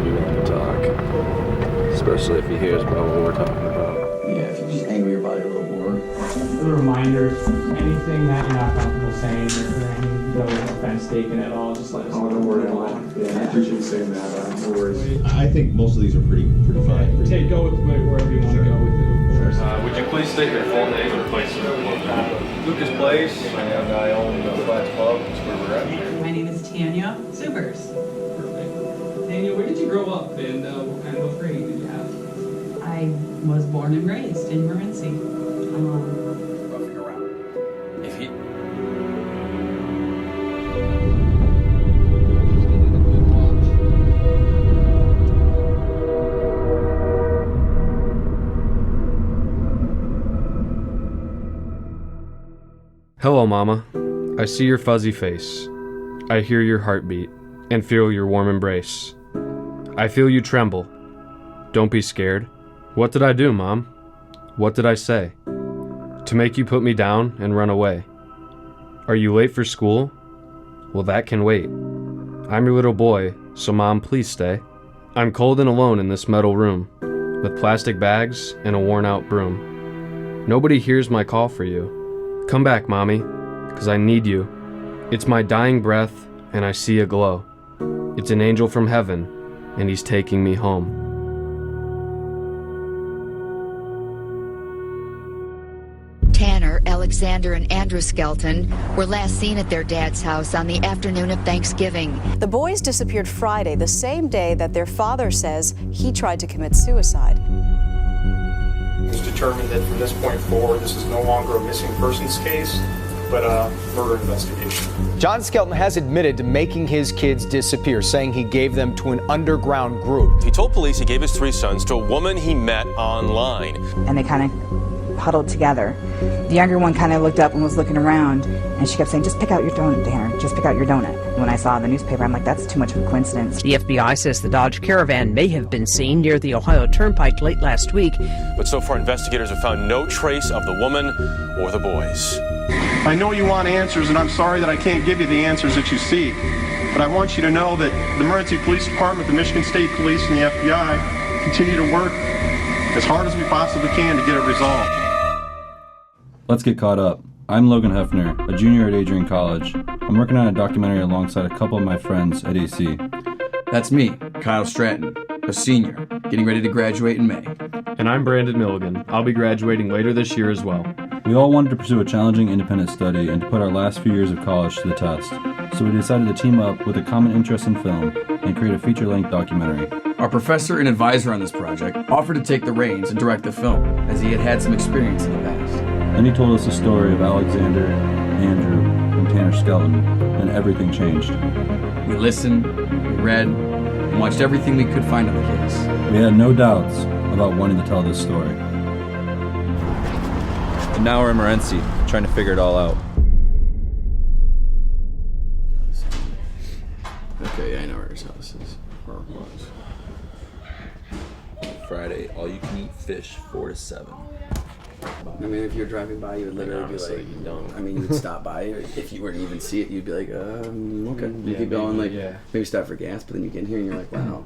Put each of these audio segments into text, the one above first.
be willing to talk, especially if he hears about what we're talking about. Yeah, if you just angle your body a little more. A reminder, anything that you're not comfortable saying or any no offense taken at all, just let us know. Don't worry at all. Yeah, I appreciate you saying that. No worries. I think most of these are pretty fine. Go with wherever you want to go with it, of course. Would you please state your full name and place of employment? Lucas Place, and I own the Flats Pub. That's where we're at. My name is Tanya Subers. Perfect. Daniel, where did you grow up and what kind of upbringing did you have? I was born and raised in Morenci. Roughing around. If he... Hello, Mama. I see your fuzzy face. I hear your heartbeat and feel your warm embrace. I feel you tremble. Don't be scared. What did I do, Mom? What did I say? To make you put me down and run away? Are you late for school? Well, that can wait. I'm your little boy, so Mom, please stay. I'm cold and alone in this metal room, with plastic bags and a worn-out broom. Nobody hears my call for you. Come back, Mommy, 'cause I need you. It's my dying breath, and I see a glow. It's an angel from heaven, and he's taking me home. Tanner, Alexander, and Andrew Skelton were last seen at their dad's house on the afternoon of Thanksgiving. The boys disappeared Friday, the same day that their father says he tried to commit suicide. It's determined that from this point forward, this is no longer a missing persons case, but a murder investigation. John Skelton has admitted to making his kids disappear, saying he gave them to an underground group. He told police he gave his 3 sons to a woman he met online. And they kind of huddled together. The younger one kind of looked up and was looking around, and she kept saying, just pick out your donut, Tanner, just pick out your donut. When I saw the newspaper, I'm like, that's too much of a coincidence. The FBI says the Dodge Caravan may have been seen near the Ohio Turnpike late last week. But so far, investigators have found no trace of the woman or the boys. I know you want answers, and I'm sorry that I can't give you the answers that you seek. But I want you to know that the Morenci Police Department, the Michigan State Police, and the FBI continue to work as hard as we possibly can to get it resolved. Let's get caught up. I'm Logan Hefner, a junior at Adrian College. I'm working on a documentary alongside a couple of my friends at AC. That's me, Kyle Stratton, a senior, getting ready to graduate in May. And I'm Brandon Milligan. I'll be graduating later this year as well. We all wanted to pursue a challenging independent study and to put our last few years of college to the test. So we decided to team up with a common interest in film and create a feature-length documentary. Our professor and advisor on this project offered to take the reins and direct the film, as he had had some experience in the past. Then he told us the story of Alexander, Andrew, and Tanner Skelton, and everything changed. We listened, we read, and watched everything we could find on the case. We had no doubts about wanting to tell this story. And now we're in Morenci, trying to figure it all out. Okay, I know where his house is. Or was. Friday, all you can eat fish, 4 to 7. I mean, if you're driving by, you would literally be like, you don't. I mean, you would stop by. If you were to even see it, you'd be like, okay. You keep going, like, maybe stop for gas, but then you get in here and you're like, wow.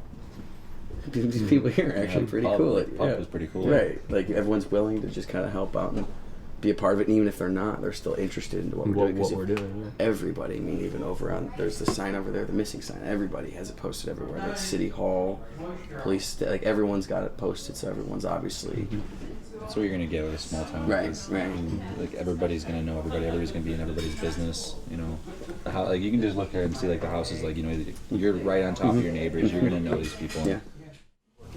These people here are actually pretty cool. The pub is pretty cool. Right. Like, everyone's willing to just kind of help out and be a part of it. And even if they're not, they're still interested in what we're doing. Everybody, I mean, even over on, there's the sign over there, the missing sign. Everybody has it posted everywhere. Like City Hall, police, like everyone's got it posted, so everyone's obviously... That's what you're gonna get with a small town. Right. Like everybody's gonna know everybody. Everybody's gonna be in everybody's business. You know, like you can just look here and see like the houses. Like you're right on top of your neighbors. You're gonna know these people. Yeah.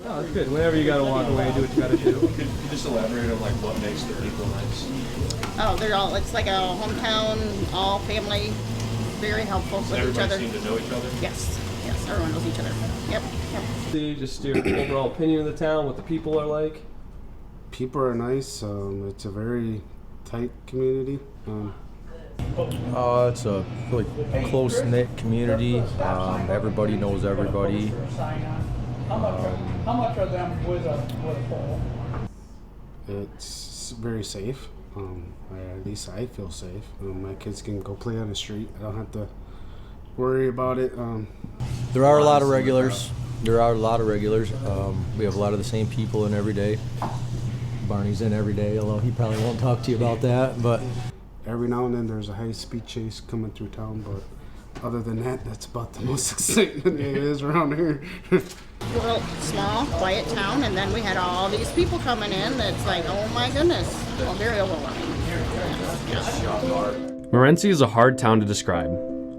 Oh, that's good. Whenever you gotta walk away, do what you gotta do. Could you just elaborate on what makes the people nice? Oh, they're all, it's like a hometown, all family, very helpful with each other. Everybody seem to know each other? Yes, everyone knows each other. Yep. Just your overall opinion of the town, what the people are like. People are nice. It's a very tight community. It's a really close-knit community. Everybody knows everybody. How much are them with a pole? It's very safe. At least I feel safe. My kids can go play on the street. I don't have to worry about it. There are a lot of regulars. There are a lot of regulars. We have a lot of the same people in every day. Barney's in every day, although he probably won't talk to you about that. But every now and then there's a high-speed chase coming through town, but other than that, that's about the most exciting it is around here. We're a small, quiet town, and then we had all these people coming in. It's like, oh my goodness, well, very overwhelming. Morenci is a hard town to describe.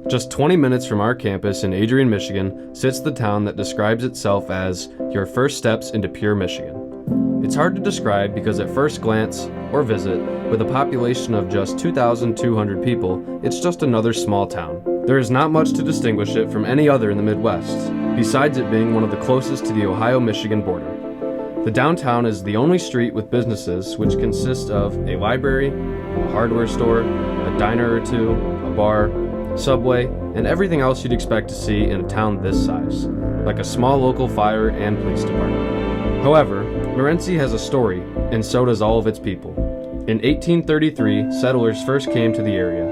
Just 20 minutes from our campus in Adrian, Michigan, sits the town that describes itself as your first steps into pure Michigan. It's hard to describe because at first glance, or visit, with a population of just 2,200 people, it's just another small town. There is not much to distinguish it from any other in the Midwest, besides it being one of the closest to the Ohio-Michigan border. The downtown is the only street with businesses which consist of a library, a hardware store, a diner or two, a bar, subway, and everything else you'd expect to see in a town this size, like a small local fire and police department. However, Morenci has a story, and so does all of its people. In 1833, settlers first came to the area.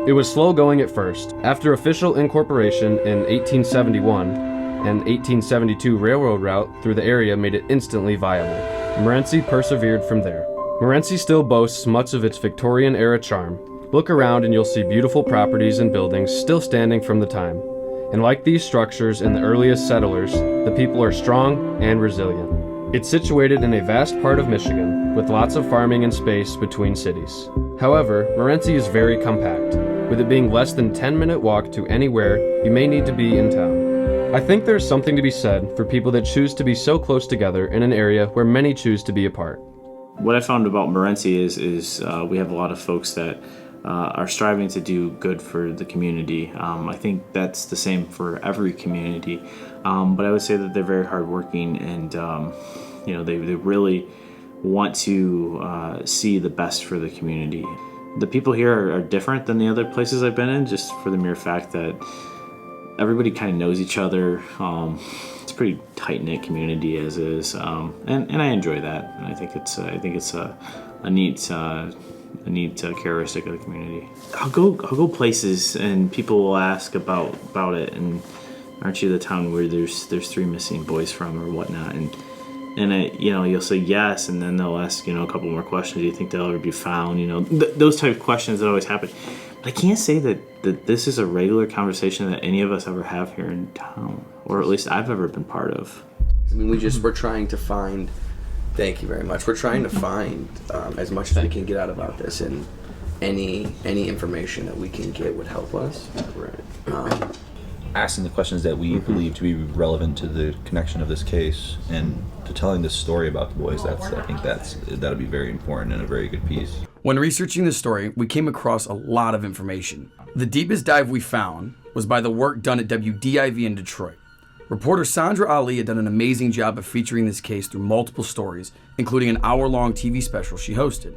It was slow going at first. After official incorporation in 1871, an 1872 railroad route through the area made it instantly viable. Morenci persevered from there. Morenci still boasts much of its Victorian-era charm. Look around and you'll see beautiful properties and buildings still standing from the time. And like these structures in the earliest settlers, the people are strong and resilient. It's situated in a vast part of Michigan, with lots of farming and space between cities. However, Morenci is very compact, with it being less than 10-minute walk to anywhere you may need to be in town. I think there's something to be said for people that choose to be so close together in an area where many choose to be apart. What I found about Morenci is we have a lot of folks that are striving to do good for the community. I think that's the same for every community, but I would say that they're very hardworking, and they really want to see the best for the community. The people here are different than the other places I've been in, just for the mere fact that everybody kind of knows each other. It's a pretty tight-knit community as is, and I enjoy that. And I think it's a neat characteristic of the community. I'll go places and people will ask about it, and aren't you the town where there's 3 missing boys from or whatnot, and you'll say yes, and then they'll ask a couple more questions. Do you think they'll ever be found? Those type of questions that always happen. But I can't say that this is a regular conversation that any of us ever have here in town, or at least I've ever been part of. I mean, we're trying to find. Thank you very much. We're trying to find as much as we can get out about this, and any information that we can get would help us. Right. Asking the questions that we believe to be relevant to the connection of this case and to telling this story about the boys. I think that'll be very important and a very good piece. When researching this story, we came across a lot of information. The deepest dive we found was by the work done at WDIV in Detroit. Reporter Sandra Ali had done an amazing job of featuring this case through multiple stories, including an hour-long TV special she hosted.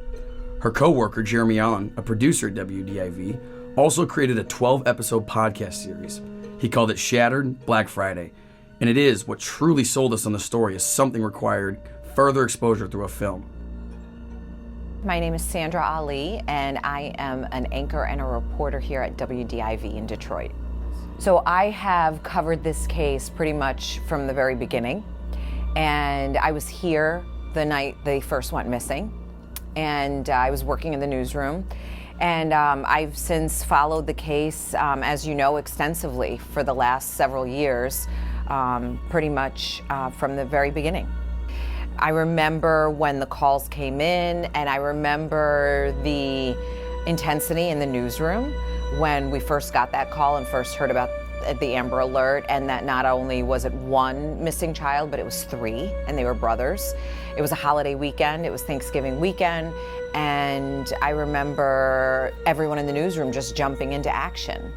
Her co-worker, Jeremy Allen, a producer at WDIV, also created a 12-episode podcast series. He called it Shattered Black Friday, and it is what truly sold us on the story as something required further exposure through a film. My name is Sandra Ali, and I am an anchor and a reporter here at WDIV in Detroit. So I have covered this case pretty much from the very beginning, and I was here the night they first went missing, and I was working in the newsroom, and I've since followed the case, as you know, extensively for the last several years, pretty much from the very beginning. I remember when the calls came in, and I remember the intensity in the newsroom when we first got that call and first heard about the Amber Alert, and that not only was it 1 missing child, but it was 3, and they were brothers. It was a holiday weekend, it was Thanksgiving weekend, and I remember everyone in the newsroom just jumping into action.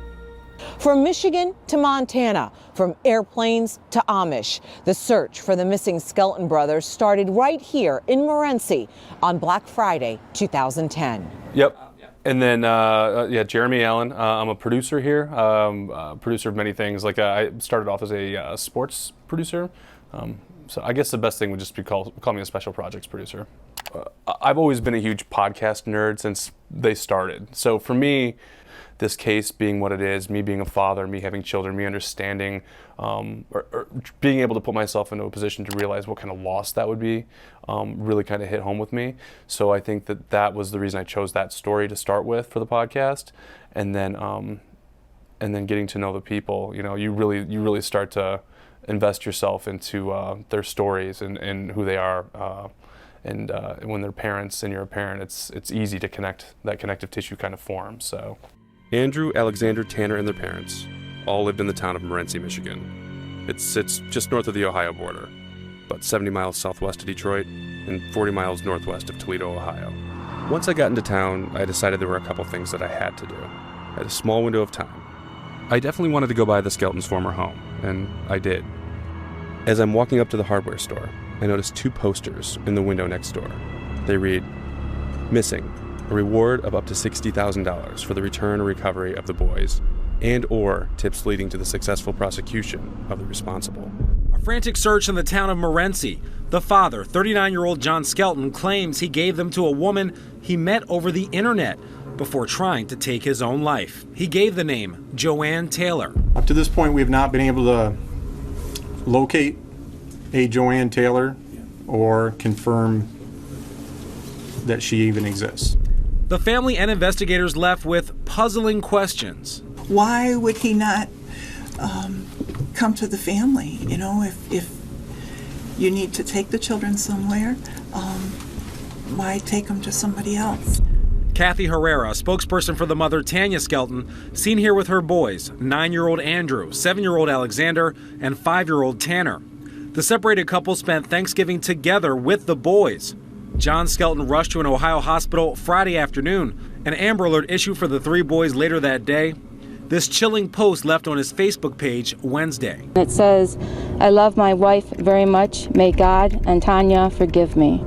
From Michigan to Montana, from airplanes to Amish, the search for the missing Skelton brothers started right here in Morenci on Black Friday 2010. Yep. And then, Jeremy Allen. I'm a producer here, producer of many things. Like I started off as a sports producer. So I guess the best thing would just be call me a special projects producer. I've always been a huge podcast nerd since they started. So for me, this case being what it is, me being a father, me having children, me understanding, or being able to put myself into a position to realize what kind of loss that would be, really kind of hit home with me. So I think that was the reason I chose that story to start with for the podcast, and then getting to know the people. You really start to invest yourself into their stories and who they are. And when they're parents and you're a parent, it's easy to connect. That connective tissue kind of forms. So, Andrew, Alexander, Tanner, and their parents all lived in the town of Morenci, Michigan. It sits just north of the Ohio border, about 70 miles southwest of Detroit and 40 miles northwest of Toledo, Ohio. Once I got into town, I decided there were a couple things that I had to do. I had a small window of time. I definitely wanted to go by the Skeltons' former home, and I did. As I'm walking up to the hardware store, I noticed 2 posters in the window next door. They read, "Missing, a reward of up to $60,000 for the return or recovery of the boys, and or tips leading to the successful prosecution of the responsible." A frantic search in the town of Morenci. The father, 39-year-old John Skelton, claims he gave them to a woman he met over the internet before trying to take his own life. He gave the name Joanne Taylor. Up to this point, we have not been able to locate a Joanne Taylor or confirm that she even exists. The family and investigators left with puzzling questions. Why would he not come to the family? If you need to take the children somewhere, why take them to somebody else? Kathy Herrera, spokesperson for the mother Tanya Skelton, seen here with her boys, 9-year-old Andrew, 7-year-old Alexander, and 5-year-old Tanner. The separated couple spent Thanksgiving together with the boys. John Skelton rushed to an Ohio hospital Friday afternoon. An Amber Alert issued for the 3 boys later that day. This chilling post left on his Facebook page Wednesday. It says, "I love my wife very much. May God and Tanya forgive me."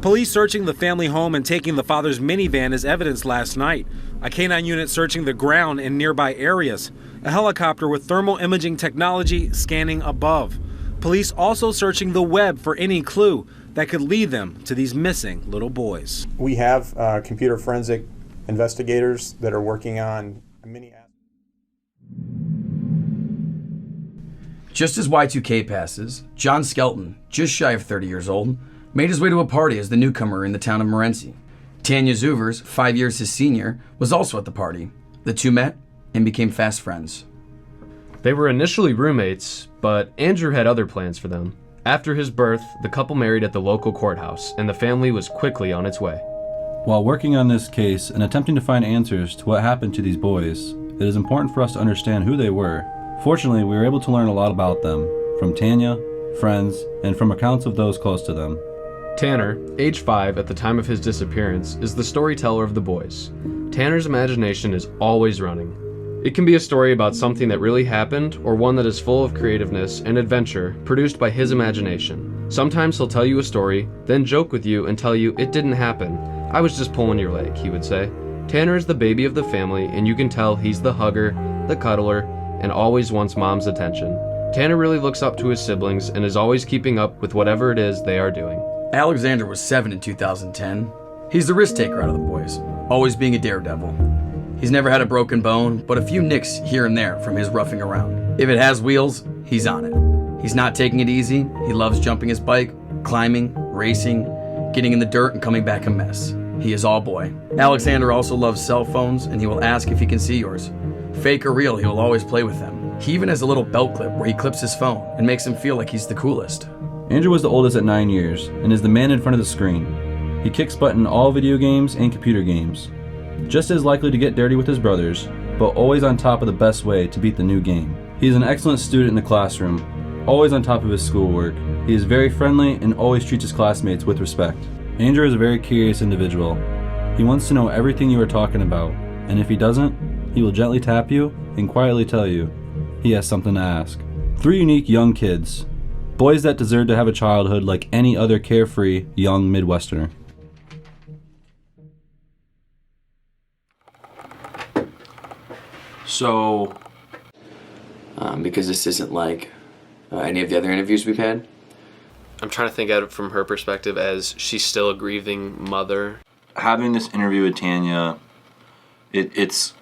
Police searching the family home and taking the father's minivan as evidence last night. A K-9 unit searching the ground in nearby areas. A helicopter with thermal imaging technology scanning above. Police also searching the web for any clue that could lead them to these missing little boys. We have computer forensic investigators that are working on many. Just as Y2K passes, John Skelton, just shy of 30 years old, made his way to a party as the newcomer in the town of Morenci. Tanya Zuvers, 5 years his senior, was also at the party. The two met and became fast friends. They were initially roommates, but Andrew had other plans for them. After his birth, the couple married at the local courthouse, and the family was quickly on its way. While working on this case and attempting to find answers to what happened to these boys, it is important for us to understand who they were. Fortunately, we were able to learn a lot about them, from Tanya, friends, and from accounts of those close to them. Tanner, age 5 at the time of his disappearance, is the storyteller of the boys. Tanner's imagination is always running. It can be a story about something that really happened, or one that is full of creativeness and adventure produced by his imagination. Sometimes he'll tell you a story, then joke with you and tell you it didn't happen. I was just pulling your leg, he would say. Tanner is the baby of the family, and you can tell he's the hugger, the cuddler, and always wants mom's attention. Tanner really looks up to his siblings and is always keeping up with whatever it is they are doing. Alexander was 7 in 2010. He's the risk taker out of the boys, always being a daredevil. He's never had a broken bone, but a few nicks here and there from his roughing around. If it has wheels, he's on it. He's not taking it easy. He loves jumping his bike, climbing, racing, getting in the dirt and coming back a mess. He is all boy. Alexander also loves cell phones, and he will ask if he can see yours. Fake or real, he will always play with them. He even has a little belt clip where he clips his phone and makes him feel like he's the coolest. Andrew was the oldest at 9 years and is the man in front of the screen. He kicks butt in all video games and computer games. Just as likely to get dirty with his brothers, but always on top of the best way to beat the new game. He is an excellent student in the classroom, always on top of his schoolwork. He is very friendly and always treats his classmates with respect. Andrew is a very curious individual. He wants to know everything you are talking about, and if he doesn't, he will gently tap you and quietly tell you he has something to ask. 3 unique young kids, boys that deserve to have a childhood like any other carefree young Midwesterner. So, because this isn't like any of the other interviews we've had, I'm trying to think at it from her perspective as she's still a grieving mother. Having this interview with Tanya, it's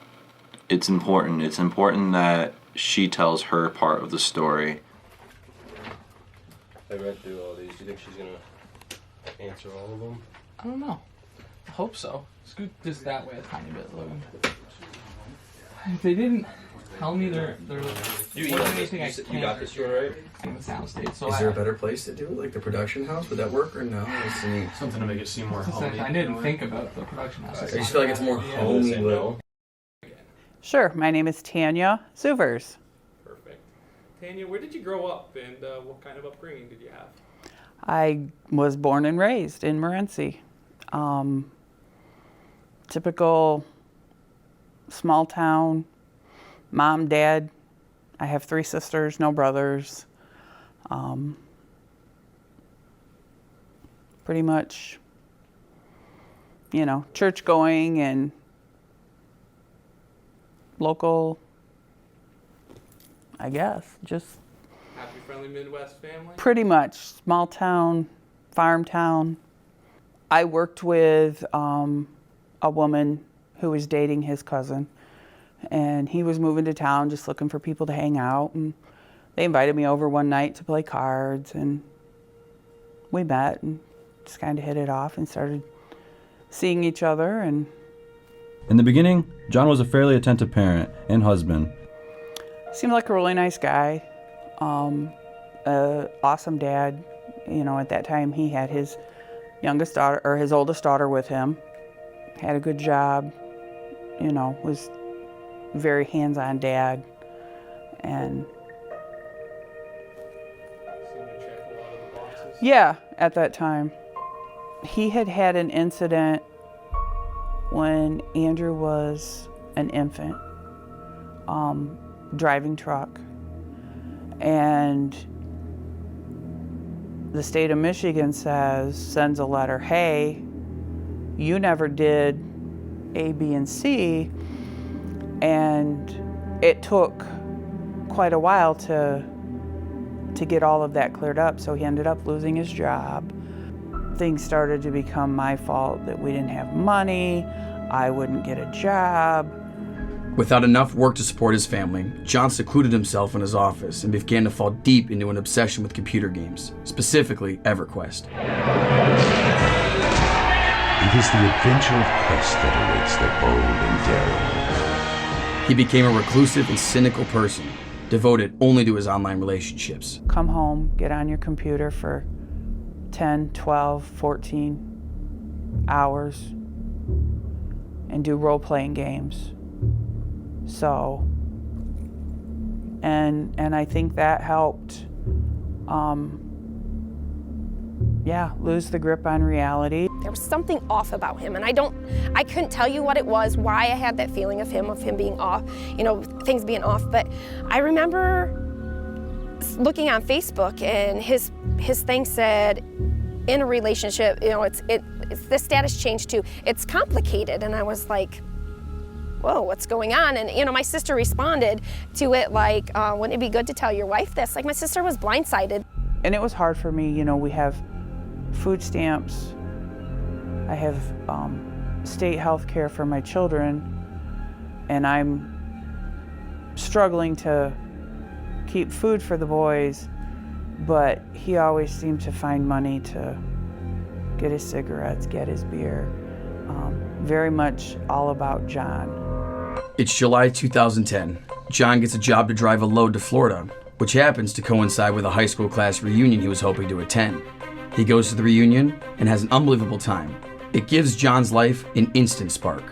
it's important. It's important that she tells her part of the story. I read through all these. Do you think she's gonna answer all of them? I don't know. I hope so. Scoot just that way a tiny bit, Logan. If they didn't tell me they're You got this one, right? in the soundstage. So Is there a better place to do it, like the production house? Would that work or no? something to make it seem more homey? I didn't think about the production house. I just feel like it's more homey. Sure. My name is Tanya Zuvers. Perfect. Tanya, where did you grow up, and what kind of upbringing did you have? I was born and raised in Morenci. Typical small town, mom, dad. I have 3 sisters, no brothers. Pretty much, you know, church going and local, I guess, just Happy, friendly Midwest family? pretty much small town, farm town. I worked with a woman who was dating his cousin, and he was moving to town just looking for people to hang out, and they invited me over one night to play cards, and we met and just kind of hit it off and started seeing each other. And In the beginning, John was a fairly attentive parent and husband. seemed like a really nice guy, awesome dad. You know, at that time he had his youngest daughter, or his oldest daughter, with him. Had a good job, you know, was very hands-on dad, and yeah, at that time. He had had an incident when Andrew was an infant, driving truck, and the state of Michigan sends a letter, hey, you never did A, B, and C, and it took quite a while to get all of that cleared up, so he ended up losing his job. Things started to become my fault, that we didn't have money, I wouldn't get a job. Without enough work to support his family, John secluded himself in his office and began to fall deep into an obsession with computer games, specifically EverQuest. It is the adventure of quest that awaits the bold and daring. He became a reclusive and cynical person, devoted only to his online relationships. Come home, get on your computer for 10, 12, 14 hours and do role-playing games. So, and I think that helped, lose the grip on reality. There was something off about him, and I couldn't tell you what it was, why I had that feeling of him being off, you know, things being off, but I remember looking on Facebook, and his thing said, in a relationship, you know, it's the status changed to, it's complicated, and I was like, whoa, what's going on? And, you know, my sister responded to it like, wouldn't it be good to tell your wife this? Like, my sister was blindsided. And it was hard for me, you know, we have food stamps, I have state health care for my children, and I'm struggling to keep food for the boys, but he always seemed to find money to get his cigarettes, get his beer. Very much all about John. It's July 2010. John gets a job to drive a load to Florida, which happens to coincide with a high school class reunion he was hoping to attend. He goes to the reunion and has an unbelievable time. It gives John's life an instant spark.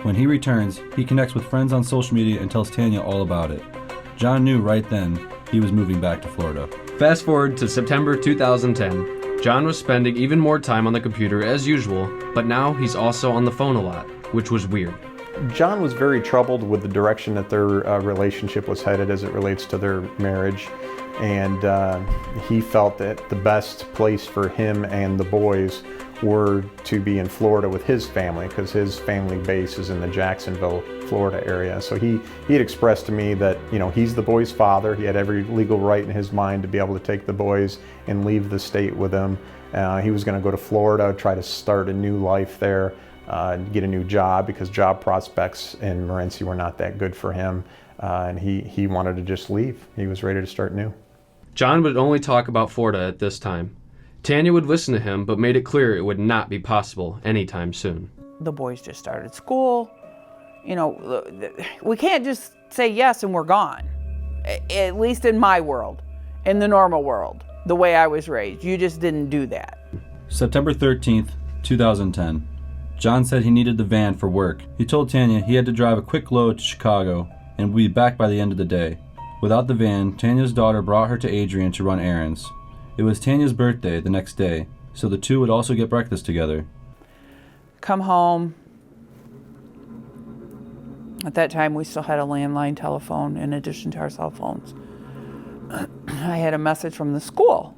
When he returns, he connects with friends on social media and tells Tanya all about it. John knew right then he was moving back to Florida. Fast forward to September 2010. John was spending even more time on the computer as usual, but now he's also on the phone a lot, which was weird. John was very troubled with the direction that their relationship was headed as it relates to their marriage, and he felt that the best place for him and the boys were to be in Florida with his family, because his family base is in the Jacksonville, Florida area. So he had expressed to me that, you know, he's the boys' father. He had every legal right in his mind to be able to take the boys and leave the state with them. He was going to go to Florida, try to start a new life there. get a new job because job prospects in Morenci were not that good for him. And he wanted to just leave. He was ready to start new. John would only talk about Florida at this time. Tanya would listen to him, but made it clear it would not be possible anytime soon. The boys just started school. You know, we can't just say yes and we're gone. At least in my world, in the normal world, the way I was raised. You just didn't do that. September 13th, 2010. John said he needed the van for work. He told Tanya he had to drive a quick load to Chicago and would be back by the end of the day. Without the van, Tanya's daughter brought her to Adrian to run errands. It was Tanya's birthday the next day, so the two would also get breakfast together. Come home. At that time, we still had a landline telephone in addition to our cell phones. I had a message from the school.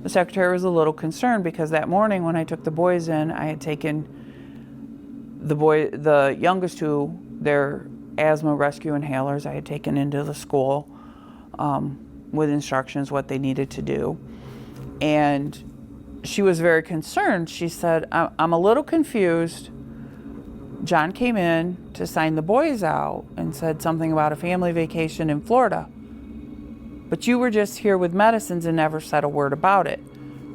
The secretary was a little concerned because that morning when I took the boys in, I had taken the youngest two, their asthma rescue inhalers, I had taken into the school with instructions what they needed to do. And she was very concerned. She said, I'm a little confused. John came in to sign the boys out and said something about a family vacation in Florida. But you were just here with medicines and never said a word about it.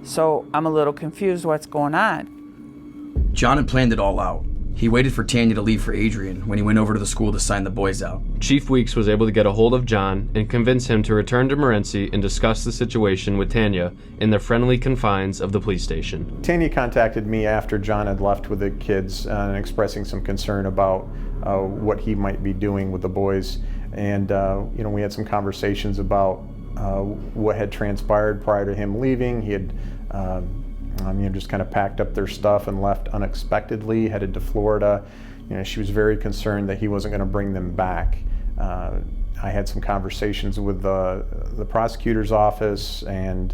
So I'm a little confused what's going on. John had planned it all out. He waited for Tanya to leave for Adrian when he went over to the school to sign the boys out. Chief Weeks was able to get a hold of John and convince him to return to Morenci and discuss the situation with Tanya in the friendly confines of the police station. Tanya contacted me after John had left with the kids and expressing some concern about what he might be doing with the boys. And we had some conversations about what had transpired prior to him leaving. He had just kind of packed up their stuff and left unexpectedly, headed to Florida. She was very concerned that he wasn't going to bring them back. I had some conversations with the prosecutor's office, and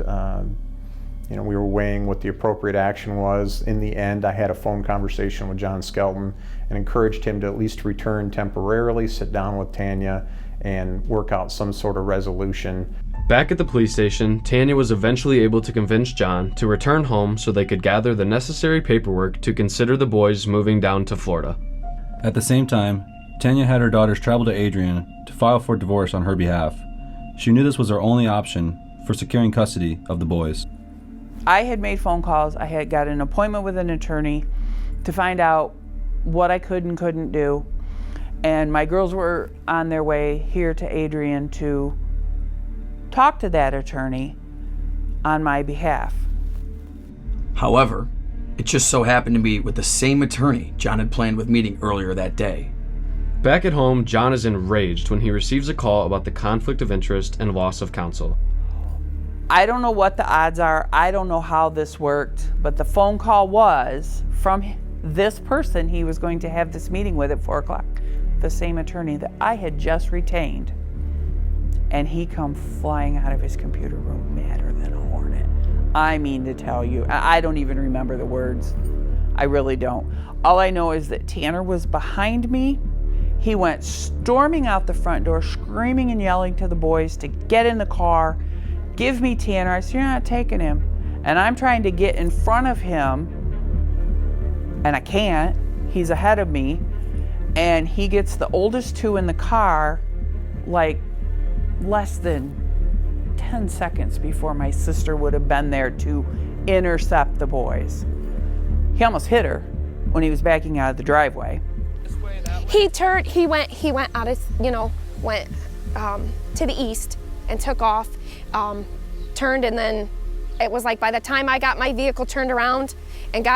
we were weighing what the appropriate action was. In the end, I had a phone conversation with John Skelton and encouraged him to at least return temporarily, sit down with Tanya, and work out some sort of resolution. Back at the police station, Tanya was eventually able to convince John to return home so they could gather the necessary paperwork to consider the boys moving down to Florida. At the same time, Tanya had her daughters travel to Adrian to file for divorce on her behalf. She knew this was her only option for securing custody of the boys. I had made phone calls. I had got an appointment with an attorney to find out what I could and couldn't do. And my girls were on their way here to Adrian to talk to that attorney on my behalf. However, it just so happened to be with the same attorney John had planned with meeting earlier that day. Back at home, John is enraged when he receives a call about the conflict of interest and loss of counsel. I don't know what the odds are. I don't know how this worked, but the phone call was from this person he was going to have this meeting with at 4 o'clock, the same attorney that I had just retained. And he come flying out of his computer room madder than a hornet. I mean to tell you, I don't even remember the words. I really don't. All I know is that Tanner was behind me. He went storming out the front door, screaming and yelling to the boys to get in the car, give me Tanner. I said, you're not taking him. And I'm trying to get in front of him, and I can't. He's ahead of me. And he gets the oldest two in the car, like less than 10 seconds before my sister would have been there to intercept the boys. He almost hit her when he was backing out of the driveway. He went out of, went to the east and took off, turned, and then it was like by the time I got my vehicle turned around and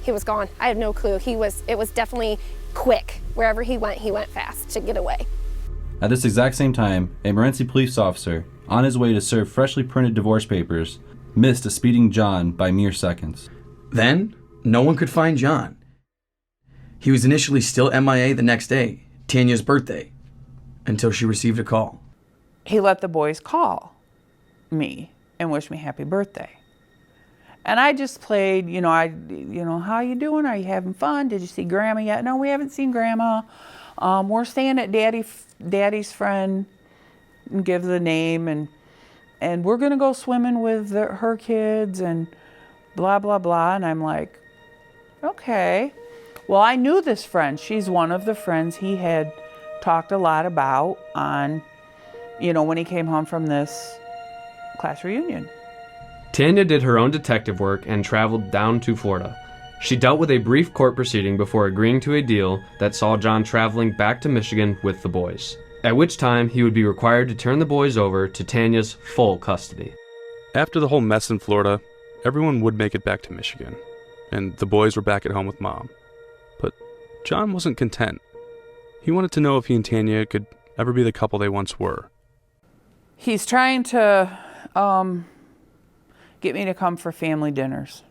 he was gone. I had no clue. It was definitely quick. Wherever he went fast to get away. At this exact same time, a Morenci police officer, on his way to serve freshly printed divorce papers, missed a speeding John by mere seconds. Then, no one could find John. He was initially still MIA the next day, Tanya's birthday, until she received a call. He let the boys call me and wish me happy birthday. And I just played, how you doing? Are you having fun? Did you see Grandma yet? No, we haven't seen Grandma. We're staying at Daddy's friend, and give the name, and we're gonna go swimming with her kids and blah, blah, blah. And I'm like, okay. Well, I knew this friend. She's one of the friends he had talked a lot about on, when he came home from this class reunion. Tanya did her own detective work and traveled down to Florida. She dealt with a brief court proceeding before agreeing to a deal that saw John traveling back to Michigan with the boys, at which time he would be required to turn the boys over to Tanya's full custody. After the whole mess in Florida, everyone would make it back to Michigan, and the boys were back at home with Mom. But John wasn't content. He wanted to know if he and Tanya could ever be the couple they once were. He's trying to get me to come for family dinners.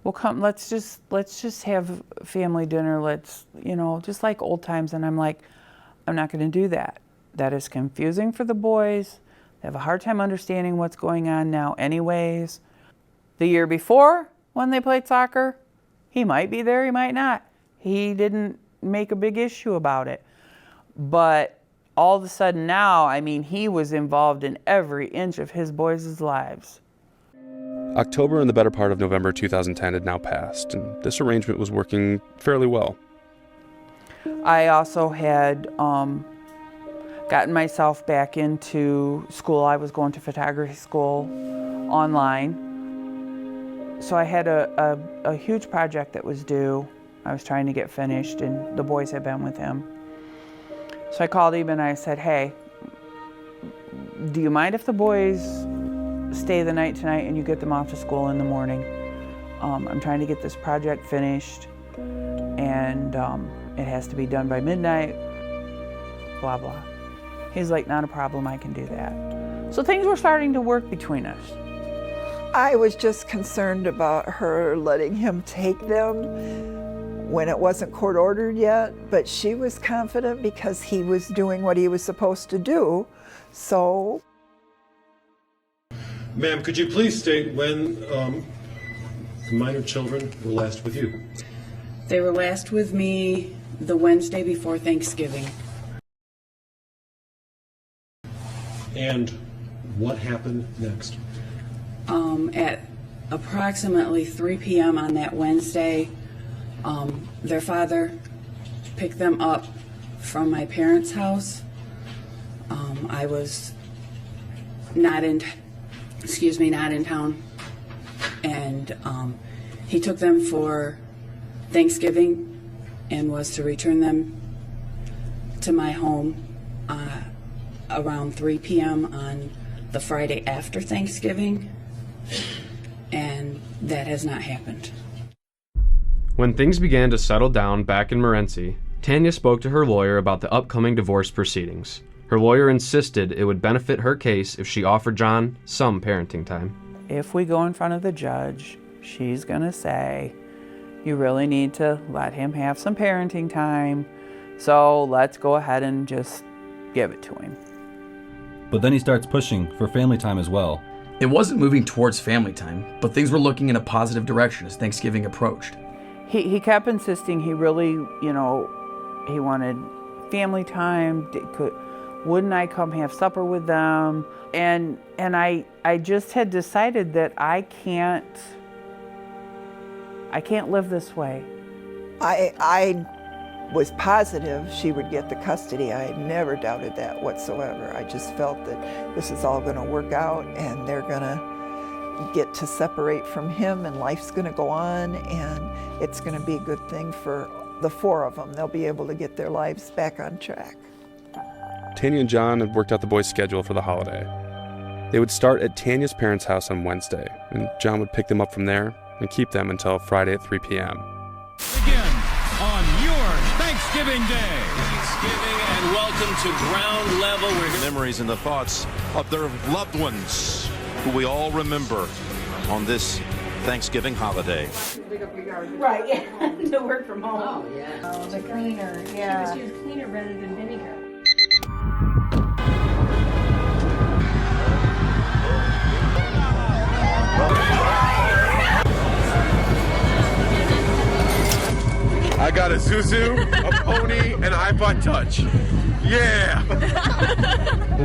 Well, come, let's just have family dinner. Let's, just like old times. And I'm like, I'm not going to do that. That is confusing for the boys. They have a hard time understanding what's going on now anyways. The year before, when they played soccer, he might be there, he might not. He didn't make a big issue about it. But all of a sudden now, he was involved in every inch of his boys' lives. October and the better part of November 2010 had now passed, and this arrangement was working fairly well. I also had gotten myself back into school. I was going to photography school online. So I had a huge project that was due. I was trying to get finished, and the boys had been with him. So I called him and I said, hey, do you mind if the boys stay the night tonight and you get them off to school in the morning? I'm trying to get this project finished, and it has to be done by midnight, blah, blah. He's like, not a problem, I can do that. So things were starting to work between us. I was just concerned about her letting him take them when it wasn't court ordered yet, but she was confident because he was doing what he was supposed to do, so. Ma'am, could you please state when the minor children were last with you? They were last with me the Wednesday before Thanksgiving. And what happened next? At approximately 3 p.m. on that Wednesday, their father picked them up from my parents' house. I was not in town, and he took them for Thanksgiving and was to return them to my home around 3 p.m. on the Friday after Thanksgiving, and that has not happened. When things began to settle down back in Morenci, Tanya spoke to her lawyer about the upcoming divorce proceedings. Her lawyer insisted it would benefit her case if she offered John some parenting time. If we go in front of the judge, she's gonna say, you really need to let him have some parenting time, so let's go ahead and just give it to him. But then he starts pushing for family time as well. It wasn't moving towards family time, but things were looking in a positive direction as Thanksgiving approached. He kept insisting he really, he wanted family time. Wouldn't I come have supper with them? And I just had decided that I can't live this way. I was positive she would get the custody. I never doubted that whatsoever. I just felt that this is all going to work out and they're going to get to separate from him and life's going to go on and it's going to be a good thing for the four of them. They'll be able to get their lives back on track. Tanya and John had worked out the boys' schedule for the holiday. They would start at Tanya's parents' house on Wednesday, and John would pick them up from there and keep them until Friday at 3 p.m. Begin on your Thanksgiving Day. Thanksgiving and welcome to Ground Level. Memories and the thoughts of their loved ones who we all remember on this Thanksgiving holiday. Right, yeah, to work from home. Oh, yeah. Oh, the cleaner, yeah. She was cleaner rather than vinegar. I got a Zuzu, a pony, and an iPod Touch. Yeah!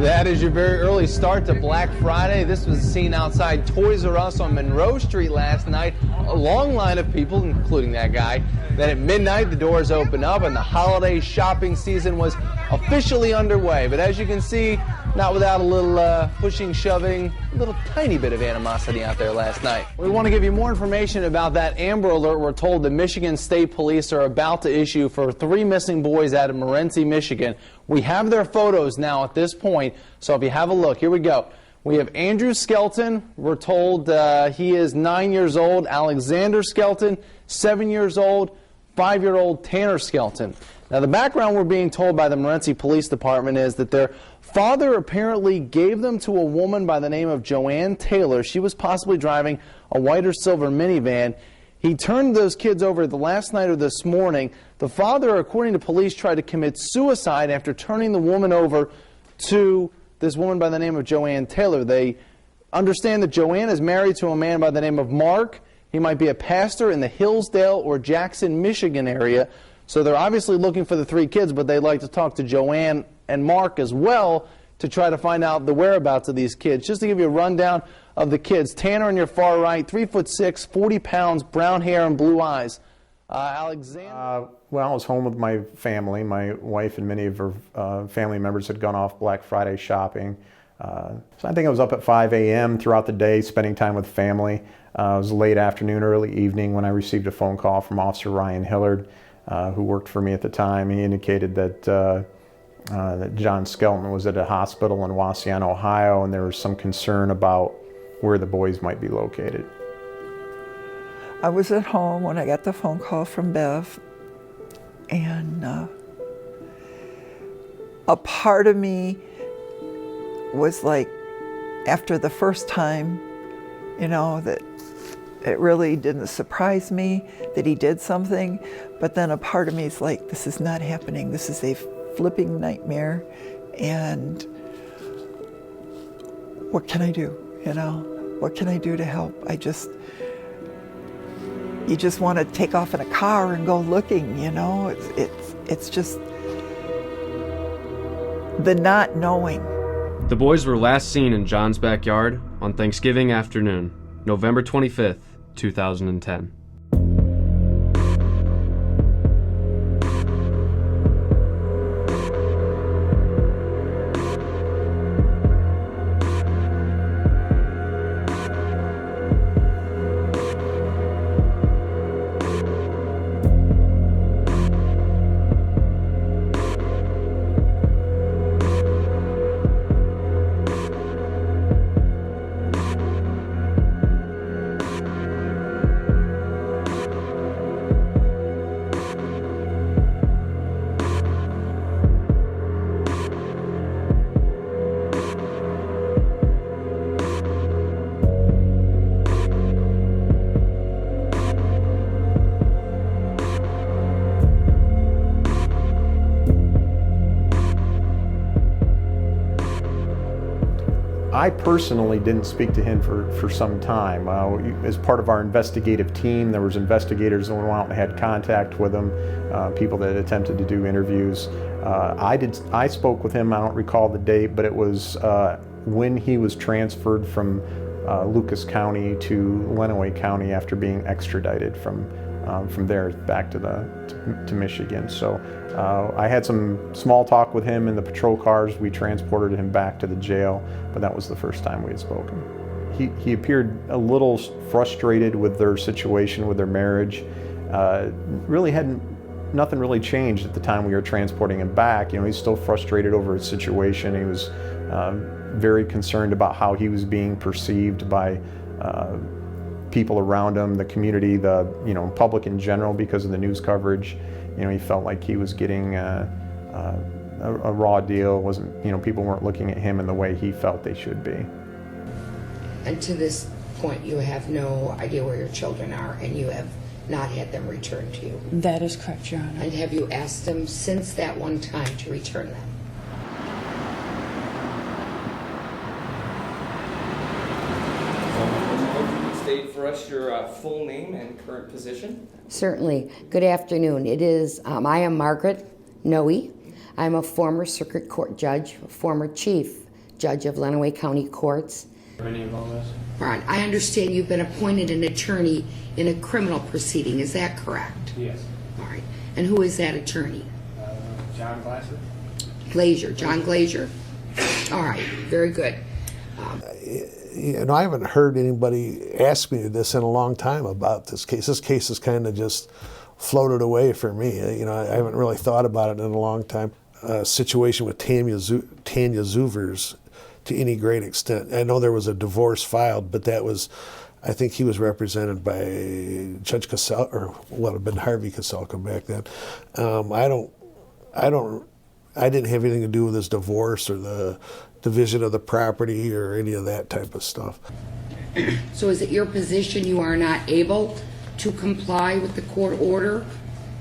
That is your very early start to Black Friday. This was seen outside Toys R Us on Monroe Street last night. A long line of people, including that guy. Then at midnight, the doors opened up and the holiday shopping season was officially underway. But as you can see, not without a little pushing, shoving, a little tiny bit of animosity out there last night. We want to give you more information about that Amber Alert we're told the Michigan State Police are about to issue for 3 missing boys out of Morenci, Michigan. We have their photos now at this point, so if you have a look, here we go. We have Andrew Skelton. We're told he is 9 years old. Alexander Skelton, 7 years old. 5-year-old Tanner Skelton. Now, the background we're being told by the Morenci Police Department is that their father apparently gave them to a woman by the name of Joanne Taylor. She was possibly driving a white or silver minivan. He turned those kids over the last night or this morning. The father, according to police, tried to commit suicide after turning the woman over to this woman by the name of Joanne Taylor. They understand that Joanne is married to a man by the name of Mark. He might be a pastor in the Hillsdale or Jackson, Michigan area. So they're obviously looking for the 3 kids, but they'd like to talk to Joanne and Mark as well to try to find out the whereabouts of these kids. Just to give you a rundown of the kids. Tanner on your far right, 3'6", 40 pounds, brown hair and blue eyes. Alexander? Well, I was home with my family. My wife and many of her family members had gone off Black Friday shopping. So I think I was up at 5 a.m. throughout the day, spending time with family. It was late afternoon, early evening when I received a phone call from Officer Ryan Hillard, who worked for me at the time. He indicated that John Skelton was at a hospital in Waseon, Ohio, and there was some concern about where the boys might be located. I was at home when I got the phone call from Bev, and a part of me was like, after the first time, you know, that it really didn't surprise me that he did something, but then a part of me is like, this is not happening. This is a flipping nightmare, and what can I do, you know? What can I do to help? You just want to take off in a car and go looking, you know? It's just the not knowing. The boys were last seen in John's backyard on Thanksgiving afternoon, November 25th, 2010. I personally didn't speak to him for some time. As part of our investigative team, there was investigators that went out and had contact with him, people that attempted to do interviews. I spoke with him, I don't recall the date, but it was when he was transferred from Lucas County to Lenawee County after being extradited from there back to Michigan. So I had some small talk with him in the patrol cars. We transported him back to the jail, but that was the first time we had spoken. He appeared a little frustrated with their situation, with their marriage. Nothing really changed at the time we were transporting him back. You know, he's still frustrated over his situation. He was very concerned about how he was being perceived by people around him, the community, the public in general, because of the news coverage. You know, he felt like he was getting a raw deal. People weren't looking at him in the way he felt they should be. And to this point, you have no idea where your children are, and you have not had them returned to you. That is correct, Your Honor. And have you asked them since that one time to return them? State for us your full name and current position. Certainly. Good afternoon. It is, I am Margaret Noe. I'm a former circuit court judge, a former chief judge of Lenawee County Courts. Any of all this? Right. I understand you've been appointed an attorney in a criminal proceeding. Is that correct? Yes. All right. And who is that attorney? John Glasser. Glazier. John Glazier? All right. Very good. I haven't heard anybody ask me this in a long time about this case. This case has kind of just floated away for me. I haven't really thought about it in a long time. Situation with Tanya Zuvers to any great extent. I know there was a divorce filed, but that was, I think he was represented by Judge Cassell, or what had been Harvey Caselka back then. I didn't have anything to do with his divorce or the division of the property or any of that type of stuff. So is it your position you are not able to comply with the court order,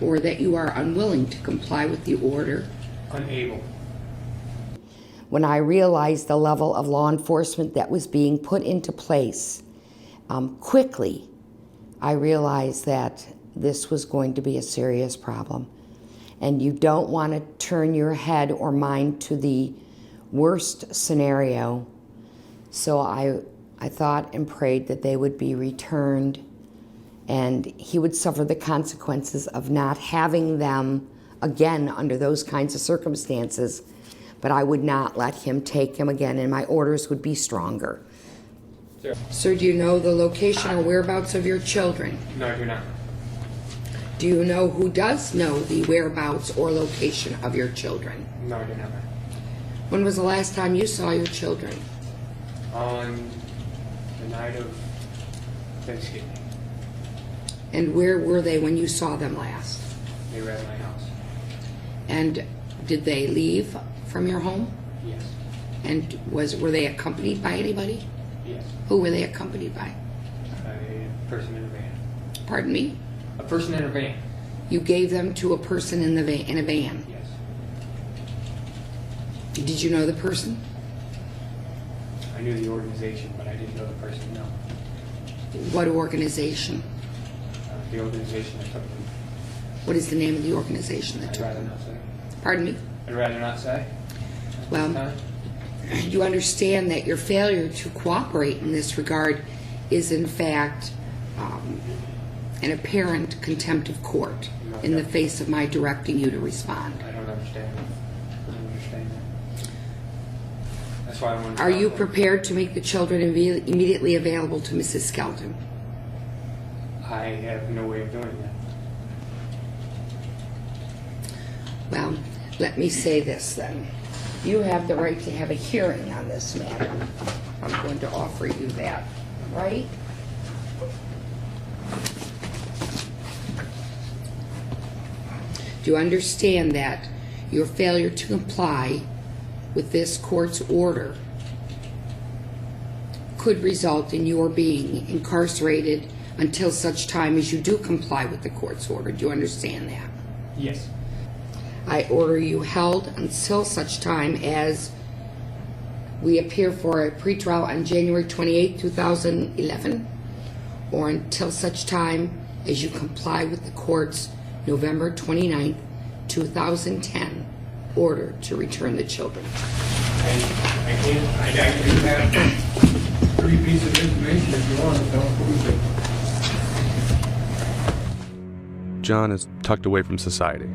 or that you are unwilling to comply with the order? Unable. When I realized the level of law enforcement that was being put into place quickly, I realized that this was going to be a serious problem. And you don't want to turn your head or mind to the worst scenario. So I thought and prayed that they would be returned and he would suffer the consequences of not having them again under those kinds of circumstances. But I would not let him take him again, and my orders would be stronger. Sir, do you know the location or whereabouts of your children? No, I do not. Do you know who does know the whereabouts or location of your children? No, I do not. When was the last time you saw your children? On the night of Thanksgiving. And where were they when you saw them last? They were at my house. And did they leave from your home? Yes. And were they accompanied by anybody? Yes. Who were they accompanied by? A person in a van. Pardon me? A person in a van. You gave them to a person in a van? Yes. Did you know the person? I knew the organization, but I didn't know the person, no. What organization? The organization that took them. What is the name of the organization that took them? I'd rather not say. Pardon me? I'd rather not say. Well, you understand that your failure to cooperate in this regard is in fact an apparent contempt of court in the face of my directing you to respond. I don't understand. I don't understand that. That's why I wanted to. Are you prepared to make the children immediately available to Mrs. Skelton? I have no way of doing that. Well, let me say this then. You have the right to have a hearing on this matter. I'm going to offer you that, right? Do you understand that your failure to comply with this court's order could result in your being incarcerated until such time as you do comply with the court's order? Do you understand that? Yes. I order you held until such time as we appear for a pretrial on January 28, 2011, or until such time as you comply with the court's November 29, 2010 order to return the children. I can have 3 pieces of information if you want, don't prove it. John is tucked away from society.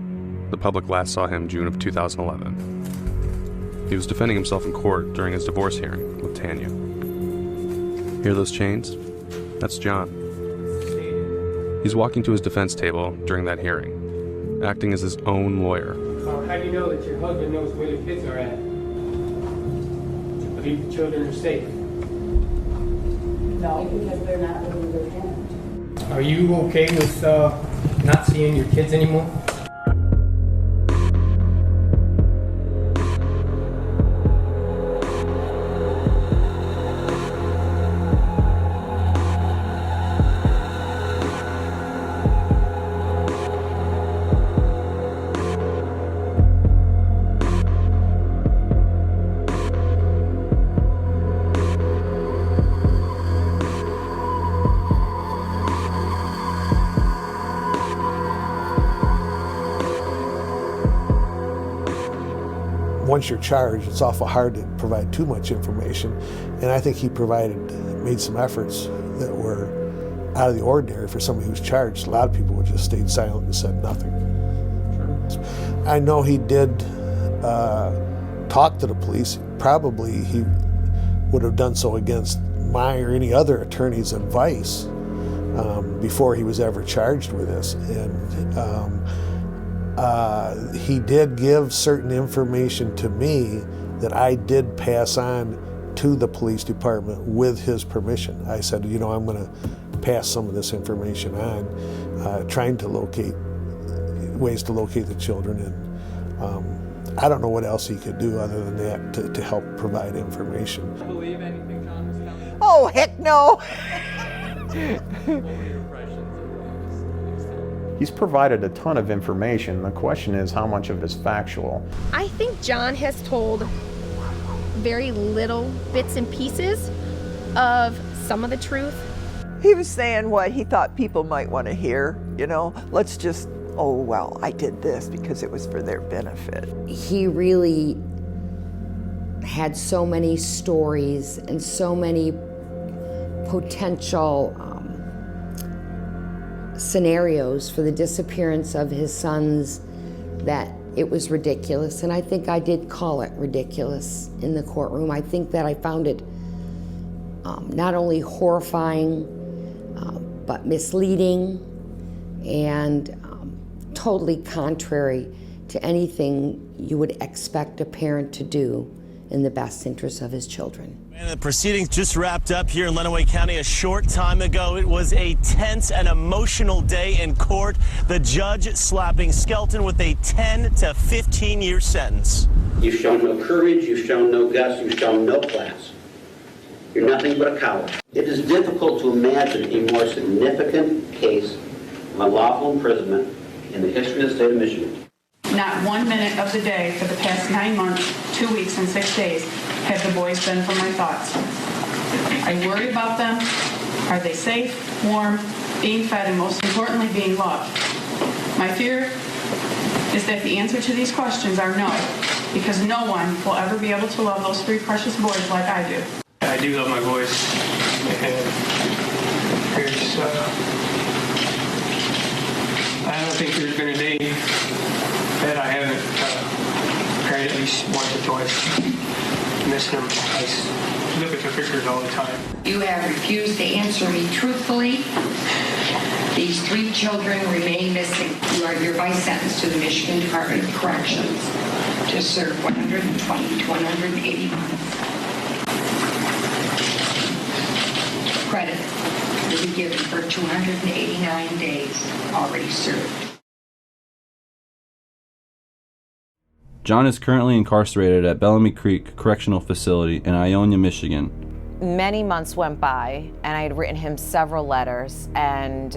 The public last saw him June of 2011. He was defending himself in court during his divorce hearing with Tanya. Hear those chains? That's John. He's walking to his defense table during that hearing, acting as his own lawyer. How do you know that your husband knows where the kids are at? To believe the children are safe? No, because they're not living with their parents. Are you okay with not seeing your kids anymore? once you're charged, it's awful hard to provide too much information. And I think he made some efforts that were out of the ordinary for somebody who's charged. A lot of people would just stayed silent and said nothing. Sure. I know he did talk to the police. Probably he would have done so against my or any other attorney's advice before he was ever charged with this. And he did give certain information to me that I did pass on to the police department with his permission. I said, you know, I'm going to pass some of this information on, trying to locate ways to locate the children. And I don't know what else he could do other than that to help provide information. Do you believe anything John was telling you? Oh, heck no. He's provided a ton of information. The question is how much of it is factual. I think John has told very little bits and pieces of some of the truth. He was saying what he thought people might want to hear, you know, let's just, oh, well, I did this because it was for their benefit. He really had so many stories and so many potential scenarios for the disappearance of his sons that it was ridiculous. And I think I did call it ridiculous in the courtroom. I think that I found it not only horrifying, but misleading and totally contrary to anything you would expect a parent to do in the best interest of his children. And the proceedings just wrapped up here in Lenawee County a short time ago. It was a tense and emotional day in court. The judge slapping Skelton with a 10 to 15-year sentence. You've shown no courage, you've shown no guts, you've shown no class. You're nothing but a coward. It is difficult to imagine a more significant case of unlawful imprisonment in the history of the state of Michigan. Not 1 minute of the day for the past 9 months, 2 weeks, and 6 days have the boys been from my thoughts. I worry about them. Are they safe, warm, being fed, and most importantly, being loved? My fear is that the answer to these questions are no, because no one will ever be able to love those 3 precious boys like I do. I do love my boys, and there's, I don't think there's been a day that I haven't cried at least once or twice. Missing them. I look at the pictures all the time. You have refused to answer me truthfully. These 3 children remain missing. You are hereby sentenced to the Michigan Department of Corrections to serve 120 to 180 months. Credit will be given for 289 days already served. John is currently incarcerated at Bellamy Creek Correctional Facility in Ionia, Michigan. Many months went by, and I had written him several letters, and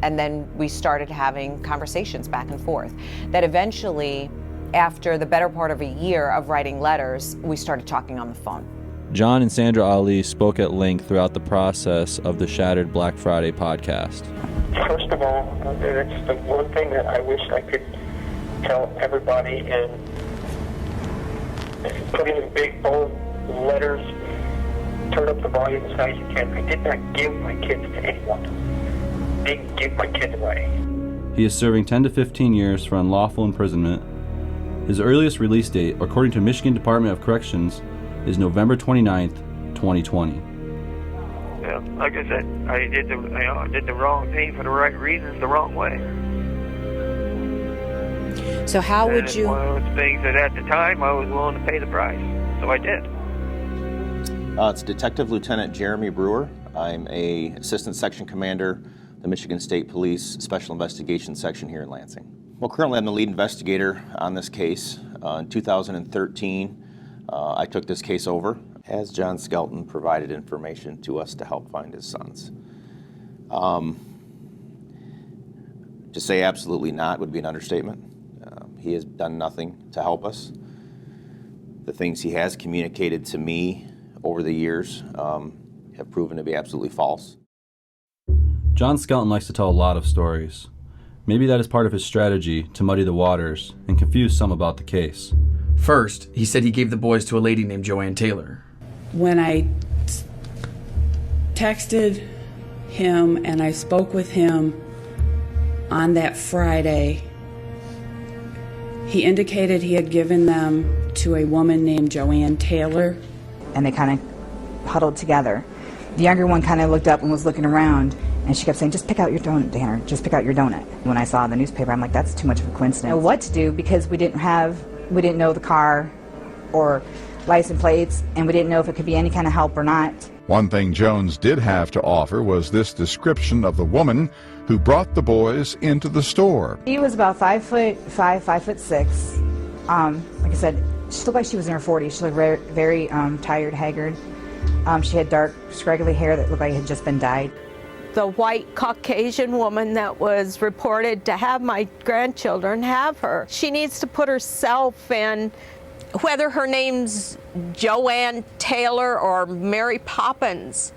then we started having conversations back and forth. That eventually, after the better part of a year of writing letters, we started talking on the phone. John and Sandra Ali spoke at length throughout the process of the Shattered Black Friday podcast. First of all, it's the one thing that I wish I could tell everybody and put in big bold letters, turn up the volume as high as you can. I did not give my kids to anyone. I didn't give my kids away. He is serving 10 to 15 years for unlawful imprisonment. His earliest release date, according to Michigan Department of Corrections, is November 29th, 2020. Yeah, like I said, I did the wrong thing for the right reasons, the wrong way. So how would you... One of those things that at the time I was willing to pay the price, so I did. It's Detective Lieutenant Jeremy Brewer. I'm a Assistant Section Commander, the Michigan State Police Special Investigations Section here in Lansing. Well, currently I'm the lead investigator on this case. In 2013, I took this case over as John Skelton provided information to us to help find his sons. To say absolutely not would be an understatement. He has done nothing to help us. The things he has communicated to me over the years have proven to be absolutely false. John Skelton likes to tell a lot of stories. Maybe that is part of his strategy to muddy the waters and confuse some about the case. First, he said he gave the boys to a lady named Joanne Taylor. When I texted him and I spoke with him on that Friday, he indicated he had given them to a woman named Joanne Taylor. And they kind of huddled together. The younger one kind of looked up and was looking around, and she kept saying, just pick out your donut, Tanner, just pick out your donut. When I saw the newspaper, I'm like, that's too much of a coincidence. I know what to do, because we didn't know the car or license plates, and we didn't know if it could be any kind of help or not. One thing Jones did have to offer was this description of the woman who brought the boys into the store. She was about 5'5", 5'6". Like I said, she looked like she was in her 40s. She looked very, very tired, haggard. She had dark, scraggly hair that looked like it had just been dyed. The white Caucasian woman that was reported to have my grandchildren have her. She needs to put herself in, whether her name's Joanne Taylor or Mary Poppins,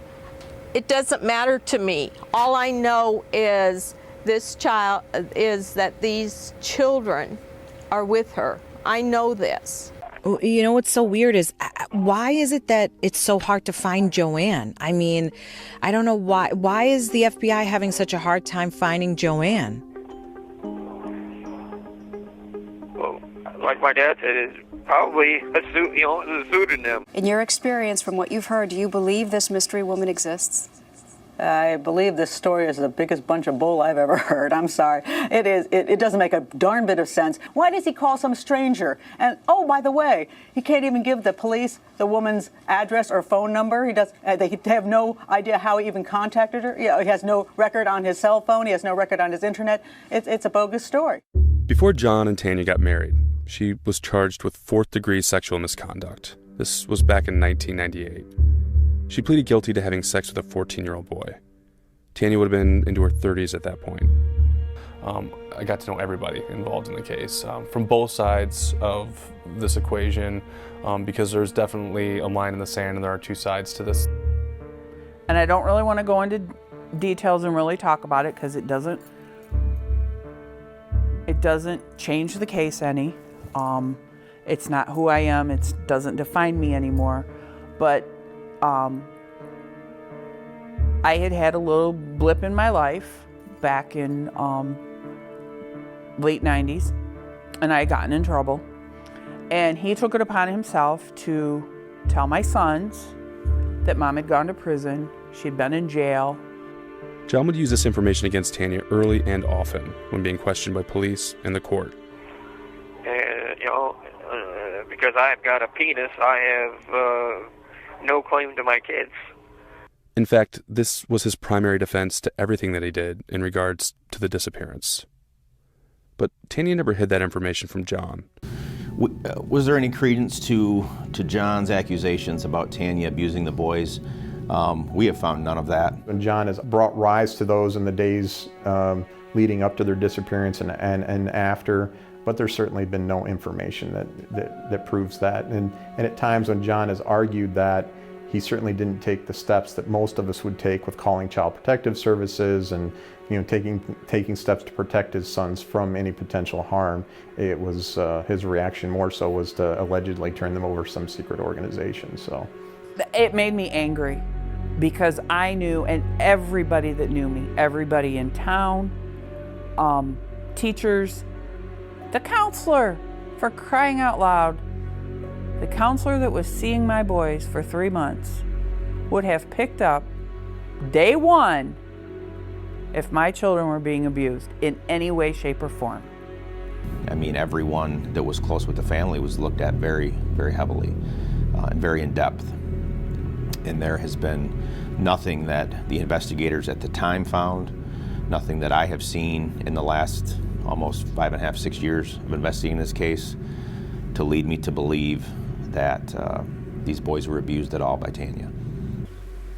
it doesn't matter to me. All I know is that these children are with her. I know this. You know what's so weird is, why is it that it's so hard to find Joanne? I mean, I don't know why. Why is the FBI having such a hard time finding Joanne? Well, like my dad said, it's probably a pseudonym. In your experience, from what you've heard, do you believe this mystery woman exists? I believe this story is the biggest bunch of bull I've ever heard. I'm sorry. It is. It doesn't make a darn bit of sense. Why does he call some stranger? And, oh, by the way, he can't even give the police the woman's address or phone number. He does. They have no idea how he even contacted her. He has no record on his cell phone. He has no record on his internet. It's a bogus story. Before John and Tanya got married, she was charged with 4th-degree sexual misconduct. This was back in 1998. She pleaded guilty to having sex with a 14-year-old boy. Tanya would have been into her 30s at that point. I got to know everybody involved in the case, from both sides of this equation, because there's definitely a line in the sand and there are two sides to this. And I don't really want to go into details and really talk about it, because it doesn't change the case any. It's not who I am. It doesn't define me anymore. But I had a little blip in my life back in late 90s, and I had gotten in trouble. And he took it upon himself to tell my sons that Mom had gone to prison, she'd been in jail. John would use this information against Tanya early and often when being questioned by police and the court. Because I've got a penis, I have no claim to my kids. In fact, this was his primary defense to everything that he did in regards to the disappearance. But Tanya never hid that information from John. Was there any credence to John's accusations about Tanya abusing the boys? We have found none of that. And John has brought rise to those in the days leading up to their disappearance and after, but there's certainly been no information that proves that. And at times when John has argued that, he certainly didn't take the steps that most of us would take with calling Child Protective Services and taking steps to protect his sons from any potential harm. It was his reaction more so was to allegedly turn them over to some secret organization. So it made me angry, because I knew, and everybody that knew me, everybody in town, teachers, the counselor, for crying out loud, the counselor that was seeing my boys for 3 months would have picked up day one if my children were being abused in any way, shape, or form. I mean, everyone that was close with the family was looked at very, very heavily and very in depth. And there has been nothing that the investigators at the time found, nothing that I have seen in the last almost 5.5, 6 years of investigating this case to lead me to believe that these boys were abused at all by Tanya.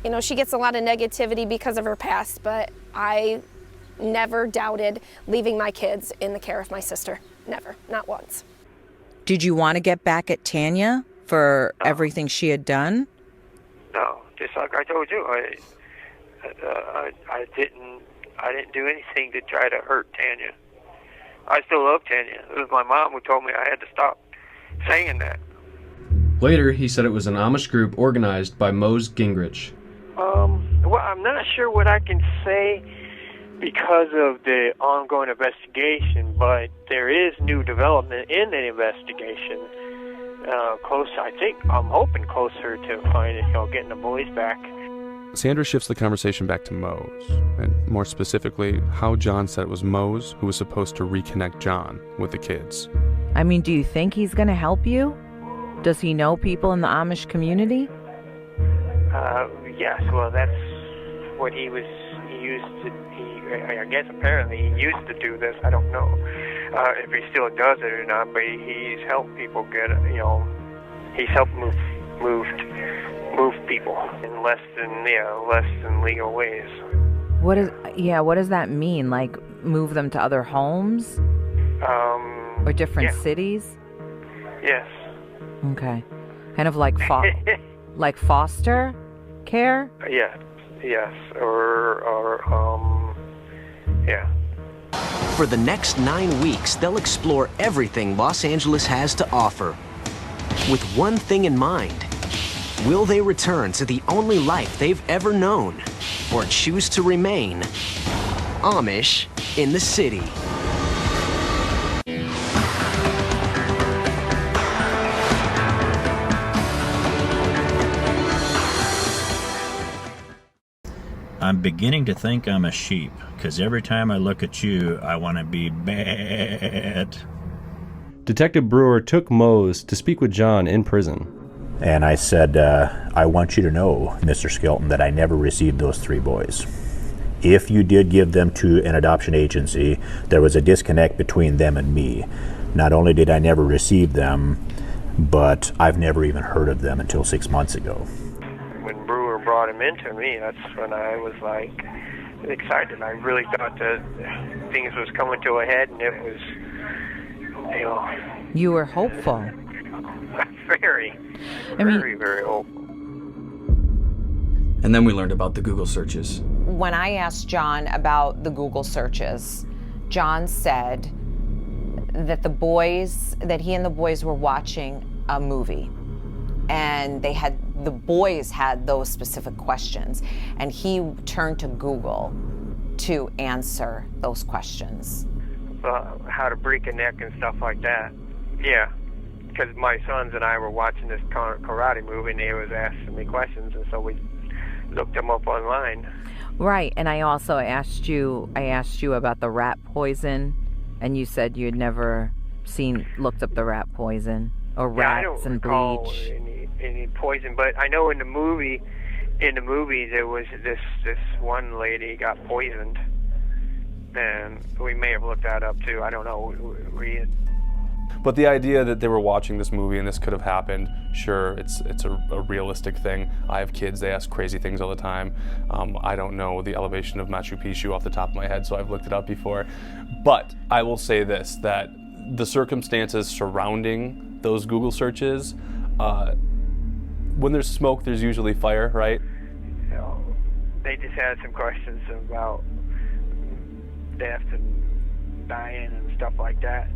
You know, she gets a lot of negativity because of her past, but I never doubted leaving my kids in the care of my sister. Never, not once. Did you want to get back at Tanya for everything she had done? No, just like I told you, I didn't do anything to try to hurt Tanya. I still love Tanya. It was my mom who told me I had to stop. saying that. Later, he said it was an Amish group organized by Mose Gingrich. Well, I'm not sure what I can say because of the ongoing investigation, but there is new development in the investigation. I'm hoping closer to finding, getting the boys back. Sandra shifts the conversation back to Mose, and more specifically, how John said it was Mose who was supposed to reconnect John with the kids. I mean, do you think he's going to help you? Does he know people in the Amish community? Yes, well, that's what he I guess apparently he used to do this. I don't know if he still does it or not, but he's helped people get, he's helped move people in less than legal ways. What does that mean? Like, move them to other homes? Or different cities? Yes. Okay. Kind of like like foster care? Yes. Yeah. For the next 9 weeks, they'll explore everything Los Angeles has to offer. With one thing in mind, will they return to the only life they've ever known, or choose to remain Amish in the city? I'm beginning to think I'm a sheep, because every time I look at you, I want to be bad. Detective Brewer took Mose to speak with John in prison. And I said, I want you to know, Mr. Skelton, that I never received those 3 boys. If you did give them to an adoption agency, there was a disconnect between them and me. Not only did I never receive them, but I've never even heard of them until 6 months ago. When Brewer brought him into me, that's when I was excited. I really thought that things was coming to a head, and it was, You were hopeful. very hopeful. And then we learned about the Google searches. When I asked John about the Google searches, John said that he and the boys were watching a movie, and the boys had those specific questions, and he turned to Google to answer those questions. How to break a neck and stuff like that. Yeah, because my sons and I were watching this karate movie, and they was asking me questions, and so we looked them up online. Right, and I also asked you about the rat poison, and you said you had never looked up the rat poison or rats and bleach. I don't recall any poison, but I know in the movie there was this one lady got poisoned, and we may have looked that up too. I don't know. But the idea that they were watching this movie and this could have happened, sure, it's a realistic thing. I have kids, they ask crazy things all the time. I don't know the elevation of Machu Picchu off the top of my head, so I've looked it up before. But I will say this, that the circumstances surrounding those Google searches, when there's smoke, there's usually fire, right? They just had some questions about death and dying and stuff like that.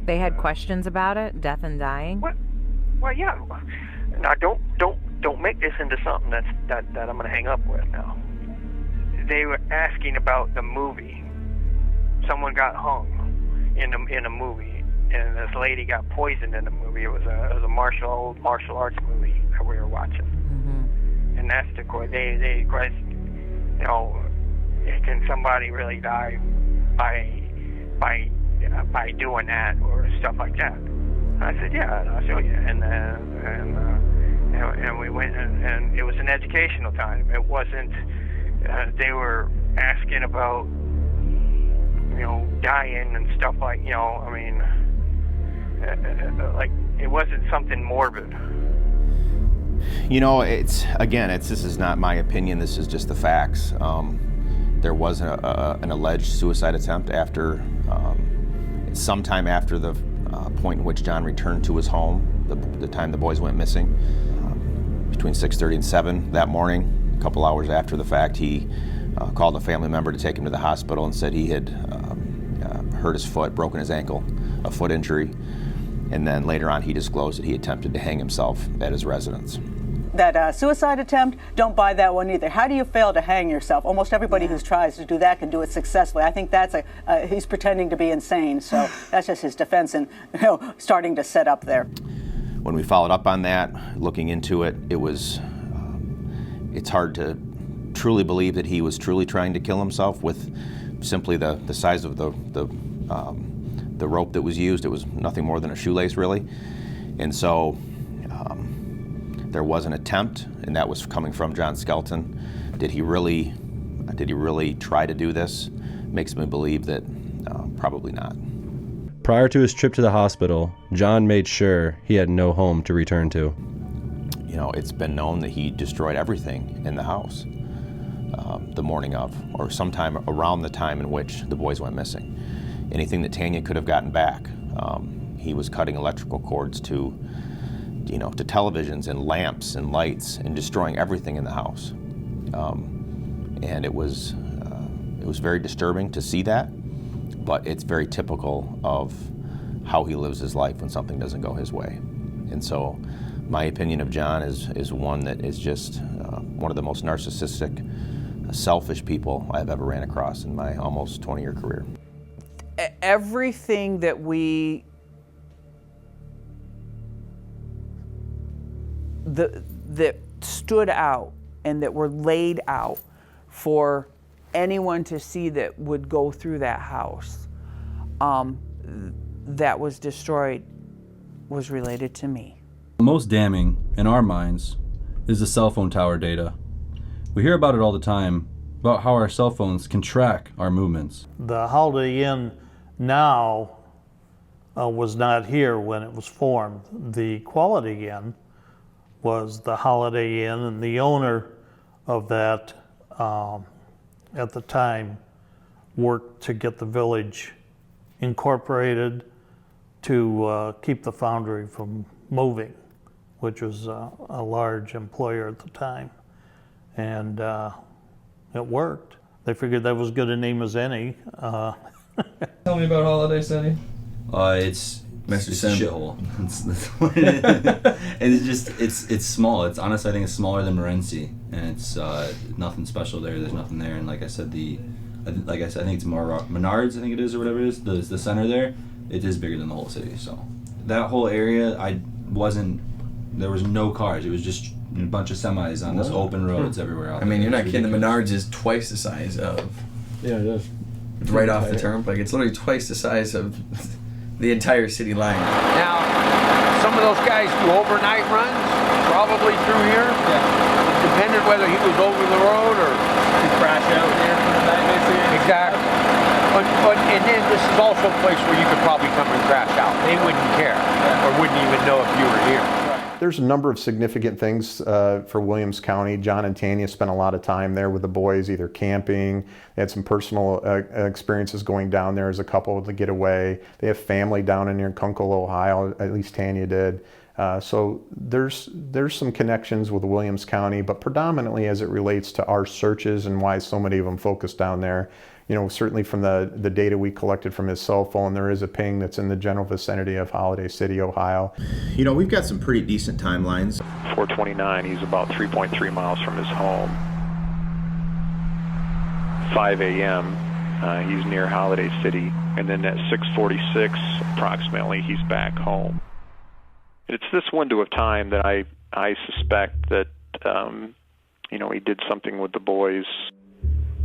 They had questions about it, death and dying? What? Well, yeah. Now, don't make this into something that I'm going to hang up with now. They were asking about the movie. Someone got hung in a movie, and this lady got poisoned in the movie. It was a martial arts movie that we were watching. Mm-hmm. And that's the question. They question, can somebody really die by doing that or stuff like that? And I said, yeah, I'll show you. And we went, and it was an educational time. It wasn't. They were asking about dying and stuff like like it wasn't something morbid. This is not my opinion. This is just the facts. There was an alleged suicide attempt sometime after the point in which John returned to his home, the time the boys went missing, between 6:30 and 7 that morning. A couple hours after the fact, he called a family member to take him to the hospital and said he had hurt his foot, broken his ankle, a foot injury. And then later on, he disclosed that he attempted to hang himself at his residence. That suicide attempt, don't buy that one either. How do you fail to hang yourself? Almost everybody who tries to do that can do it successfully. I think that's he's pretending to be insane, so that's just his defense and starting to set up there. When we followed up on that, looking into it, it's hard to truly believe that he was truly trying to kill himself with simply the size of the rope that was used. It was nothing more than a shoelace, really. And so there was an attempt, and that was coming from John Skelton. Did he really try to do this? Makes me believe that probably not. Prior to his trip to the hospital, John made sure he had no home to return to. You know, it's been known that he destroyed everything in the house the morning of, or sometime around the time in which the boys went missing. Anything that Tanya could have gotten back, he was cutting electrical cords to televisions and lamps and lights and destroying everything in the house. And it was very disturbing to see that, but it's very typical of how he lives his life when something doesn't go his way. And so my opinion of John is one that is just one of the most narcissistic, selfish people I've ever ran across in my almost 20-year career. Everything that that stood out and that were laid out for anyone to see that would go through that house that was destroyed was related to me. Most damning, in our minds, is the cell phone tower data. We hear about it all the time, about how our cell phones can track our movements. The Holiday Inn now was not here when it was formed. The Quality Inn was the Holiday Inn, and the owner of that at the time worked to get the village incorporated to keep the foundry from moving, which was a large employer at the time. And it worked. They figured that was good a name as any. Tell me about Holiday City. It's a shithole. It's small. It's honestly, I think it's smaller than Morenci, and it's nothing special there. There's nothing there, and like I said, I think it's more Menards. I think it is, or whatever it is. The center there, it is bigger than the whole city. So that whole area, there was no cars. It was just a bunch of semis on this open roads everywhere out I mean, there. you're not kidding. The Menards is twice the size of. Yeah, it is. Right off the turnpike. It's literally twice the size of the entire city line. Now, some of those guys do overnight runs, probably through here. Yeah. Depended whether he was over the road or he crash out here for the night, basically. Exactly. And then this is also a place where you could probably come and crash out. They wouldn't care or wouldn't even know if you were here. There's a number of significant things for Williams County. John and Tanya spent a lot of time there with the boys, either camping. They had some personal experiences going down there as a couple to get away. They have family down in near Kunkel, Ohio, at least Tanya did. So there's some connections with Williams County, but predominantly as it relates to our searches and why so many of them focus down there. You know, certainly from the data we collected from his cell phone, there is a ping that's in the general vicinity of Holiday City, Ohio. You know, we've got some pretty decent timelines. 429, he's about 3.3 miles from his home. 5 a.m., he's near Holiday City. And then at 6:46, approximately, he's back home. It's this window of time that I suspect that, he did something with the boys.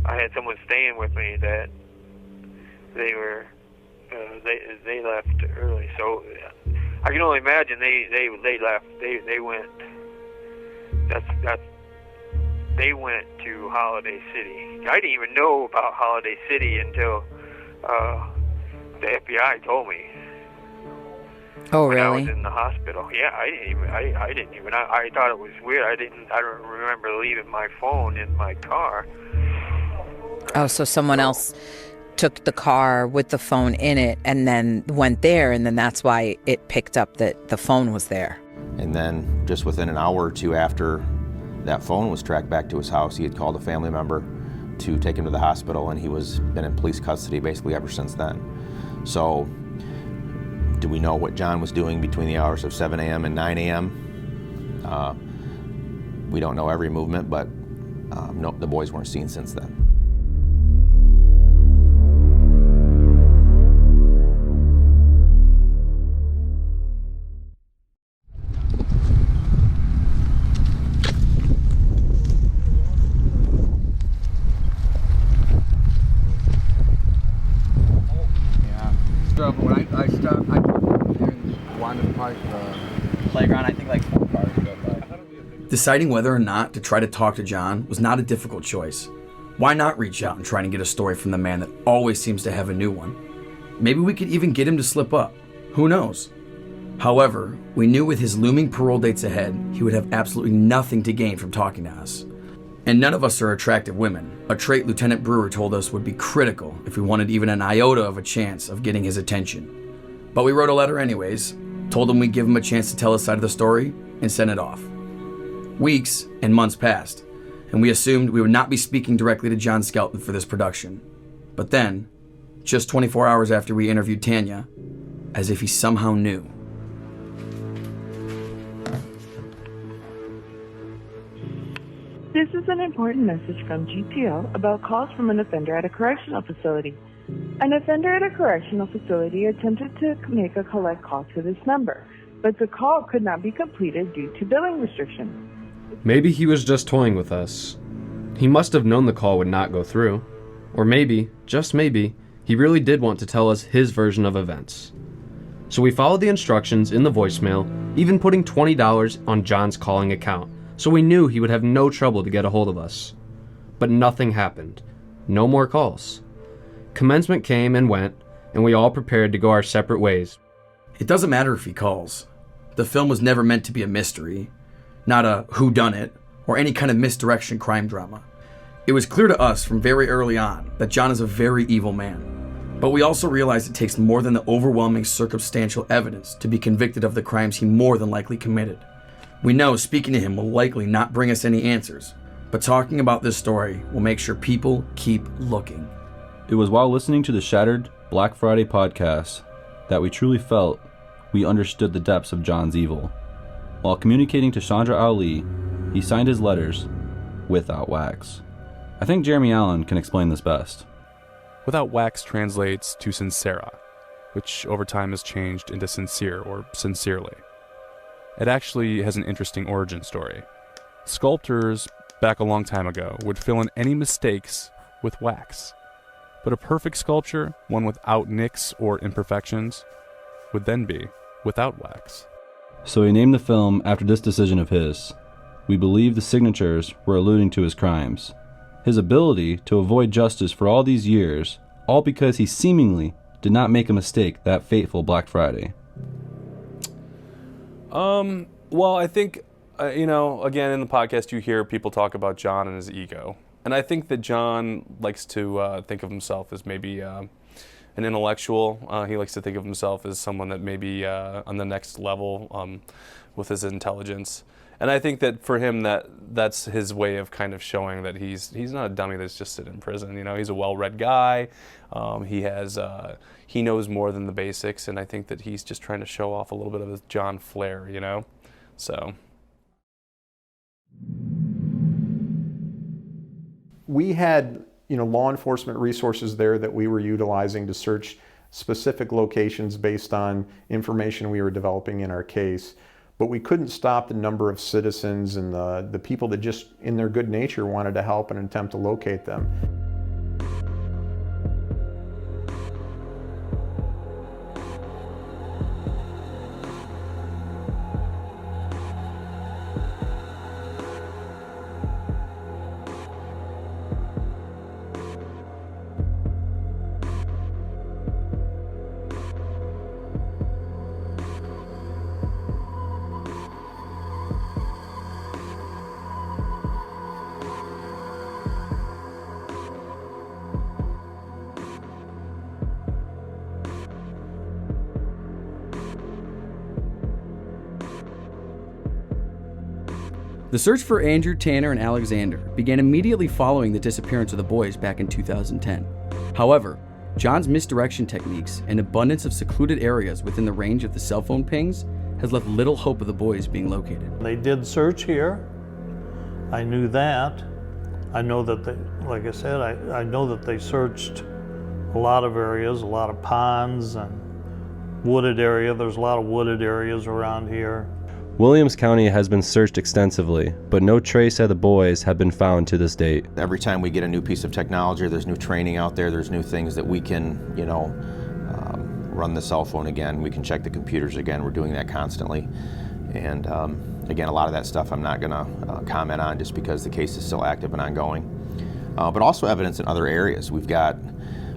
I had someone staying with me that they they left early, so I can only imagine they left. They went. They went to Holiday City. I didn't even know about Holiday City until the FBI told me. Oh, when really? I was in the hospital. Yeah, I didn't even. I thought it was weird. I don't remember leaving my phone in my car. Oh, so someone else took the car with the phone in it and then went there, and then that's why it picked up that the phone was there. And then just within an hour or two after that phone was tracked back to his house, he had called a family member to take him to the hospital, and he was been in police custody basically ever since then. So Do we know what John was doing between the hours of 7 a.m. and 9 a.m.? We don't know every movement, but no, the boys weren't seen since then. When I stopped, I put there and wanted to park the playground. I think like 4 cars go by. Deciding whether or not to try to talk to John was not a difficult choice. Why not reach out and try to get a story from the man that always seems to have a new one? Maybe we could even get him to slip up. Who knows? However, we knew with his looming parole dates ahead, he would have absolutely nothing to gain from talking to us. And none of us are attractive women, a trait Lieutenant Brewer told us would be critical if we wanted even an iota of a chance of getting his attention. But we wrote a letter anyways, told him we'd give him a chance to tell his side of the story, and sent it off. Weeks and months passed, and we assumed we would not be speaking directly to John Skelton for this production. But then, just 24 hours after we interviewed Tanya, as if he somehow knew. This is an important message from GPO about calls from an offender at a correctional facility. An offender at a correctional facility attempted to make a collect call to this number, but the call could not be completed due to billing restrictions. Maybe he was just toying with us. He must have known the call would not go through. Or maybe, just maybe, he really did want to tell us his version of events. So we followed the instructions in the voicemail, even putting $20 on John's calling account, so we knew he would have no trouble to get a hold of us. But nothing happened. No more calls. Commencement came and went, and we all prepared to go our separate ways. It doesn't matter if he calls. The film was never meant to be a mystery, not a whodunit, or any kind of misdirection crime drama. It was clear to us from very early on that John is a very evil man. But we also realized it takes more than the overwhelming circumstantial evidence to be convicted of the crimes he more than likely committed. We know speaking to him will likely not bring us any answers, but talking about this story will make sure people keep looking. It was while listening to the Shattered Black Friday podcast that we truly felt we understood the depths of John's evil. While communicating to Chandra Ali, he signed his letters without wax. I think Jeremy Allen can explain this best. Without wax translates to sincera, which over time has changed into sincere or sincerely. It actually has an interesting origin story. Sculptors, back a long time ago, would fill in any mistakes with wax. But a perfect sculpture, one without nicks or imperfections, would then be without wax. So he named the film after this decision of his. We believe the signatures were alluding to his crimes. His ability to avoid justice for all these years, all because he seemingly did not make a mistake that fateful Black Friday. Well, I think, again, in the podcast you hear people talk about John and his ego. And I think that John likes to think of himself as maybe an intellectual. He likes to think of himself as someone that may be on the next level with his intelligence. And I think that for him, that's his way of kind of showing that he's not a dummy that's just sitting in prison. He's a well-read guy. He knows more than the basics, and I think that he's just trying to show off a little bit of his John flair, So. We had, law enforcement resources there that we were utilizing to search specific locations based on information we were developing in our case. But we couldn't stop the number of citizens and the people that just, in their good nature, wanted to help and attempt to locate them. The search for Andrew, Tanner, and Alexander began immediately following the disappearance of the boys back in 2010. However, John's misdirection techniques and abundance of secluded areas within the range of the cell phone pings has left little hope of the boys being located. They did search here. I knew that. I know that they, like I said, I know that they searched a lot of areas, a lot of ponds and wooded area. There's a lot of wooded areas around here. Williams County has been searched extensively, but no trace of the boys have been found to this date. Every time we get a new piece of technology, there's new training out there, there's new things that we can, run the cell phone again, we can check the computers again, we're doing that constantly. And again, a lot of that stuff I'm not gonna comment on just because the case is still active and ongoing. But also evidence in other areas. We've got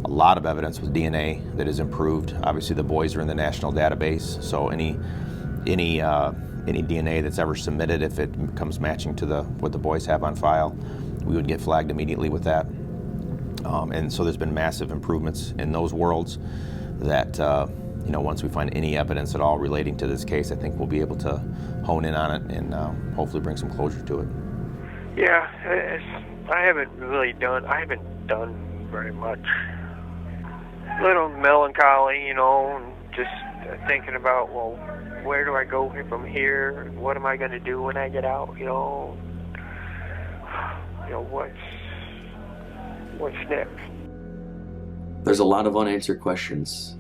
a lot of evidence with DNA that is improved. Obviously the boys are in the national database, so any DNA that's ever submitted, if it comes matching to what the boys have on file, we would get flagged immediately with that. And so there's been massive improvements in those worlds that, once we find any evidence at all relating to this case, I think we'll be able to hone in on it and hopefully bring some closure to it. Yeah, I haven't done very much. A little melancholy, and just thinking about, well, where do I go from here? What am I going to do when I get out? What's next? There's a lot of unanswered questions.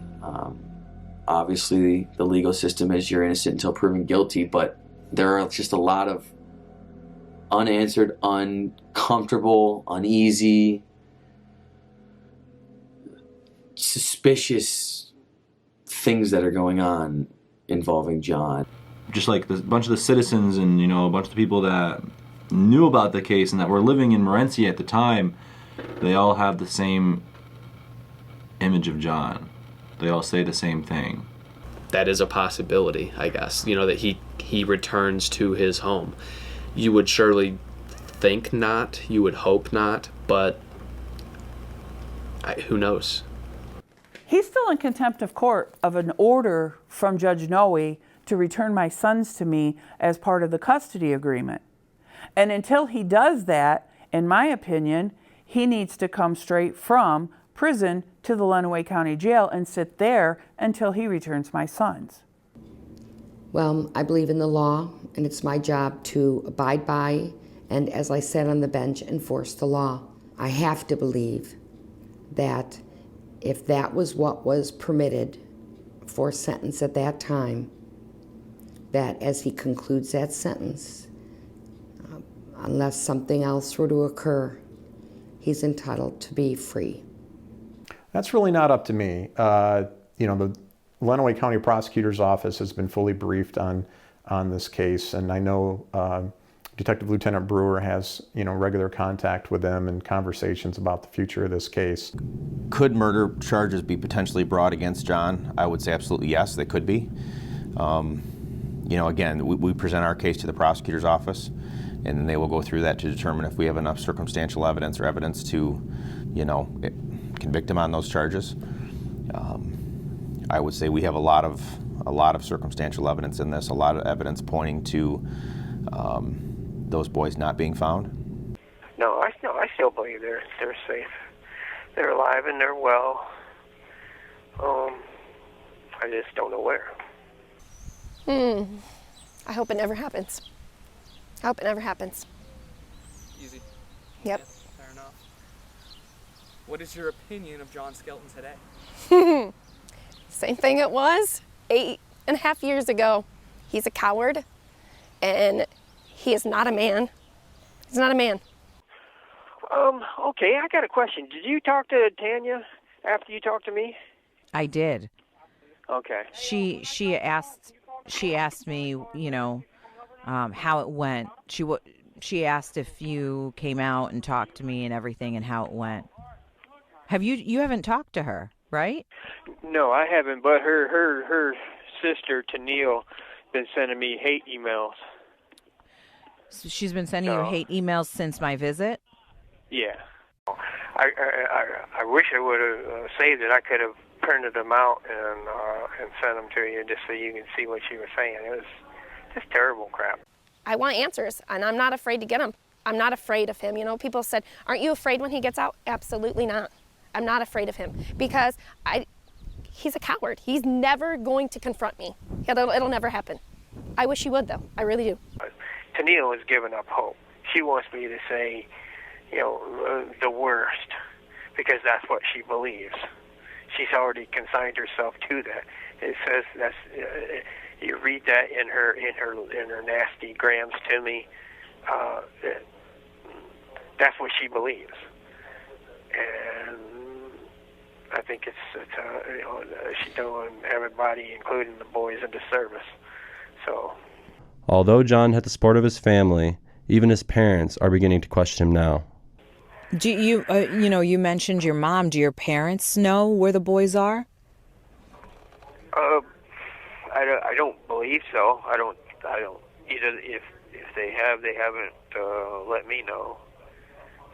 Obviously, the legal system is you're innocent until proven guilty, but there are just a lot of unanswered, uncomfortable, uneasy, suspicious things that are going on involving John. Just like a bunch of the citizens and, a bunch of the people that knew about the case and that were living in Morenci at the time, they all have the same image of John. They all say the same thing. That is a possibility, I guess, that he returns to his home. You would surely think not, you would hope not, but who knows? He's still in contempt of court of an order from Judge Noe to return my sons to me as part of the custody agreement. And until he does that, in my opinion, he needs to come straight from prison to the Lenawee County Jail and sit there until he returns my sons. Well, I believe in the law, and it's my job to abide by and, as I said on the bench, enforce the law. I have to believe that if that was what was permitted for a sentence at that time, that as he concludes that sentence, unless something else were to occur, he's entitled to be free. That's really not up to me. The Lenawee County Prosecutor's Office has been fully briefed on this case, and I know Detective Lieutenant Brewer has regular contact with them and conversations about the future of this case. Could murder charges be potentially brought against John? I would say absolutely yes, they could be. Again, we present our case to the prosecutor's office, and then they will go through that to determine if we have enough circumstantial evidence or evidence to, convict him on those charges. I would say we have a lot of circumstantial evidence in this, a lot of evidence pointing to those boys not being found. No, I still believe they're safe. They're alive and they're well. I just don't know where. I hope it never happens. I hope it never happens. Easy. Yep. Fair enough. What is your opinion of John Skelton today? Same thing it was 8.5 years ago. He's a coward, and he is not a man. He's not a man. Okay, I got a question. Did you talk to Tanya after you talked to me? I did. Okay. She asked me, how it went. She asked if you came out and talked to me and everything and how it went. You haven't talked to her, right? No, I haven't, but her sister Tennille been sending me hate emails. So she's been sending you hate emails since my visit? Yeah. I wish I would have saved it. I could have printed them out and sent them to you just so you can see what she was saying. It was just terrible crap. I want answers, and I'm not afraid to get them. I'm not afraid of him. People said, aren't you afraid when he gets out? Absolutely not. I'm not afraid of him because he's a coward. He's never going to confront me. It'll never happen. I wish he would, though. I really do. Tennille has given up hope. She wants me to say, the worst, because that's what she believes. She's already consigned herself to that. It says that's you read that in her nasty grams to me. That's what she believes, and I think she's doing everybody, including the boys, into service. So, Although John had the support of his family, even his parents are beginning to question him now. Do you, you mentioned your mom. Do your parents know where the boys are? I don't believe so. I don't. Either if they have, they haven't let me know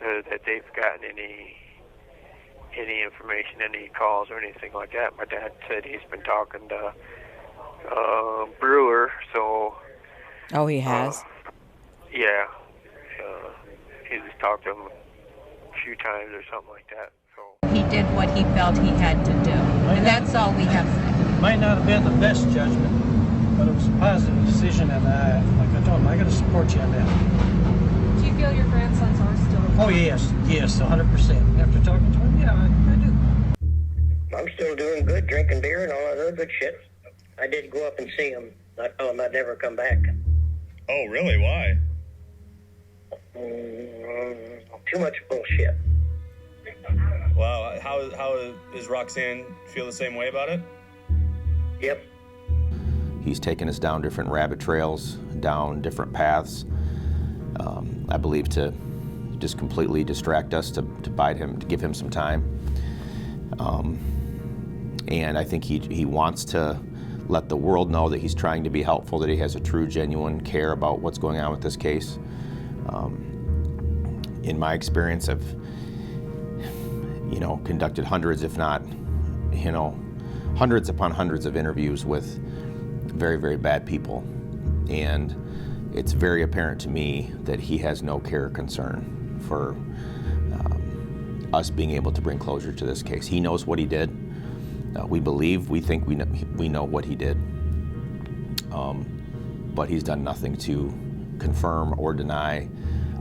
that they've gotten any information, any calls or anything like that. My dad said he's been talking to Brewer, so. Oh, he has? Yeah. He's talked to him a few times or something like that. So. He did what he felt he had to do, and that's all we have. Might not have been the best judgment, but it was a positive decision, and like I told him, I got to support you on that. Do you feel your grandsons are still? Oh yes, 100%. After talking to him, yeah, I do. I'm still doing good, drinking beer and all that other good shit. I did go up and see him. I told him I'd never come back. Oh, really? Why? Too much bullshit. Wow. How does Roxanne feel the same way about it? Yep. He's taken us down different rabbit trails, down different paths, I believe to just completely distract us, to bide him, to give him some time. And I think he wants to let the world know that he's trying to be helpful, that he has a true, genuine care about what's going on with this case. In my experience, I've conducted hundreds, if not, hundreds upon hundreds of interviews with very, very bad people. And it's very apparent to me that he has no care or concern for us being able to bring closure to this case. He knows what he did. We think we know what he did. But he's done nothing to confirm or deny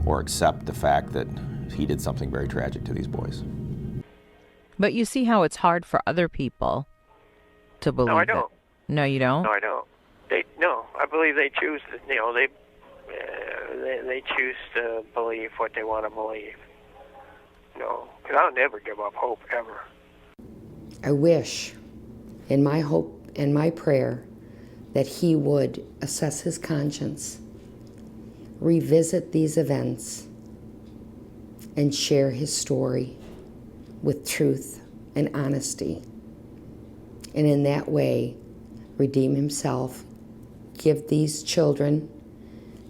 or accept the fact that he did something very tragic to these boys. But you see how it's hard for other people to believe No, I don't. it. No, you don't? No, I don't. I believe they choose to, they choose to believe what they want to believe. Because I'll never give up hope, ever. I wish, in my hope and my prayer, that he would assess his conscience, revisit these events, and share his story with truth and honesty. And in that way, redeem himself, give these children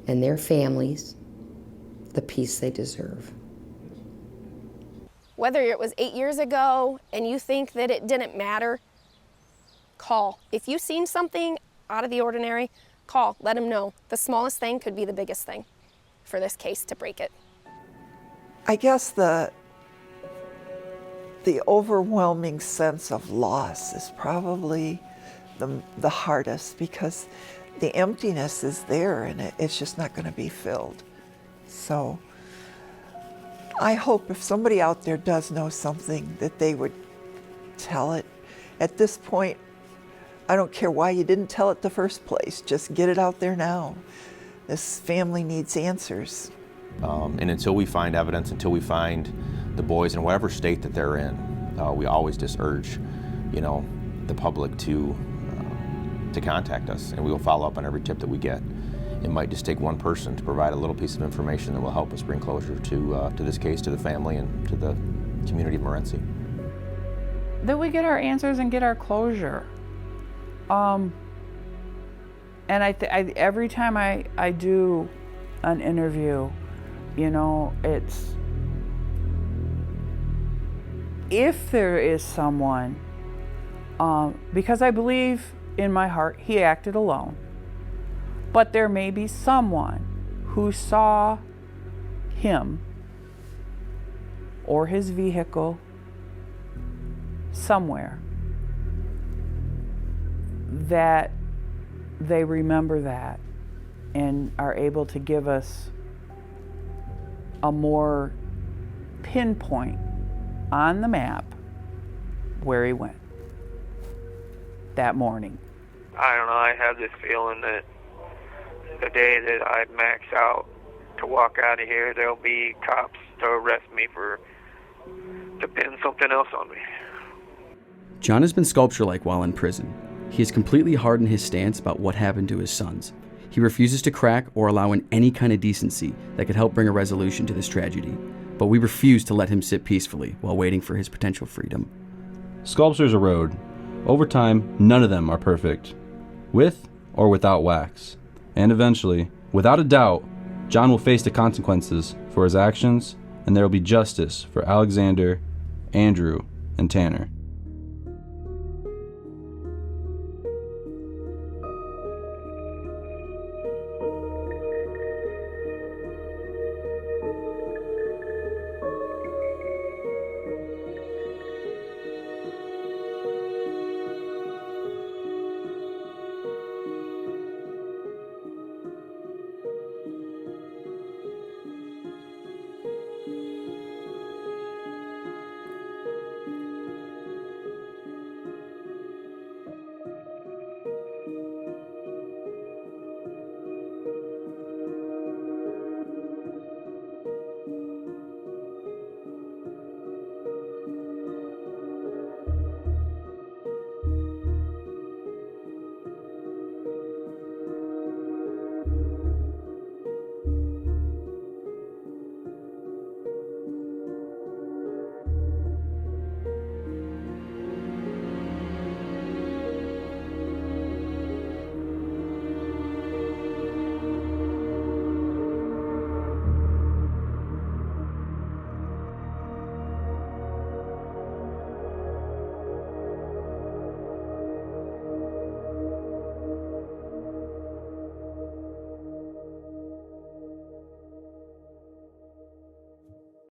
and their families the peace they deserve. Whether it was 8 years ago and you think that it didn't matter, call. If you've seen something out of the ordinary, call, let him know. The smallest thing could be the biggest thing for this case to break it. I guess the overwhelming sense of loss is probably the hardest, because the emptiness is there and it's just not going to be filled. So I hope if somebody out there does know something, that they would tell it. At this point, I don't care why you didn't tell it the first place. Just get it out there now. This family needs answers. And until we find evidence, until we find the boys in whatever state that they're in, we always just urge, the public to contact us, and we will follow up on every tip that we get. It might just take one person to provide a little piece of information that will help us bring closure to this case, to the family, and to the community of Morenci. That we get our answers and get our closure. And every time I do an interview, it's, if there is someone, because I believe in my heart he acted alone, but there may be someone who saw him or his vehicle somewhere, that they remember that and are able to give us a more pinpoint on the map where he went that morning. I don't know, I have this feeling that the day that I max out to walk out of here, there'll be cops to arrest me to pin something else on me. John has been sculpture-like while in prison. He has completely hardened his stance about what happened to his sons. He refuses to crack or allow in any kind of decency that could help bring a resolution to this tragedy. But we refuse to let him sit peacefully while waiting for his potential freedom. Sculptures erode. Over time, none of them are perfect, with or without wax. And eventually, without a doubt, John will face the consequences for his actions, and there will be justice for Alexander, Andrew, and Tanner.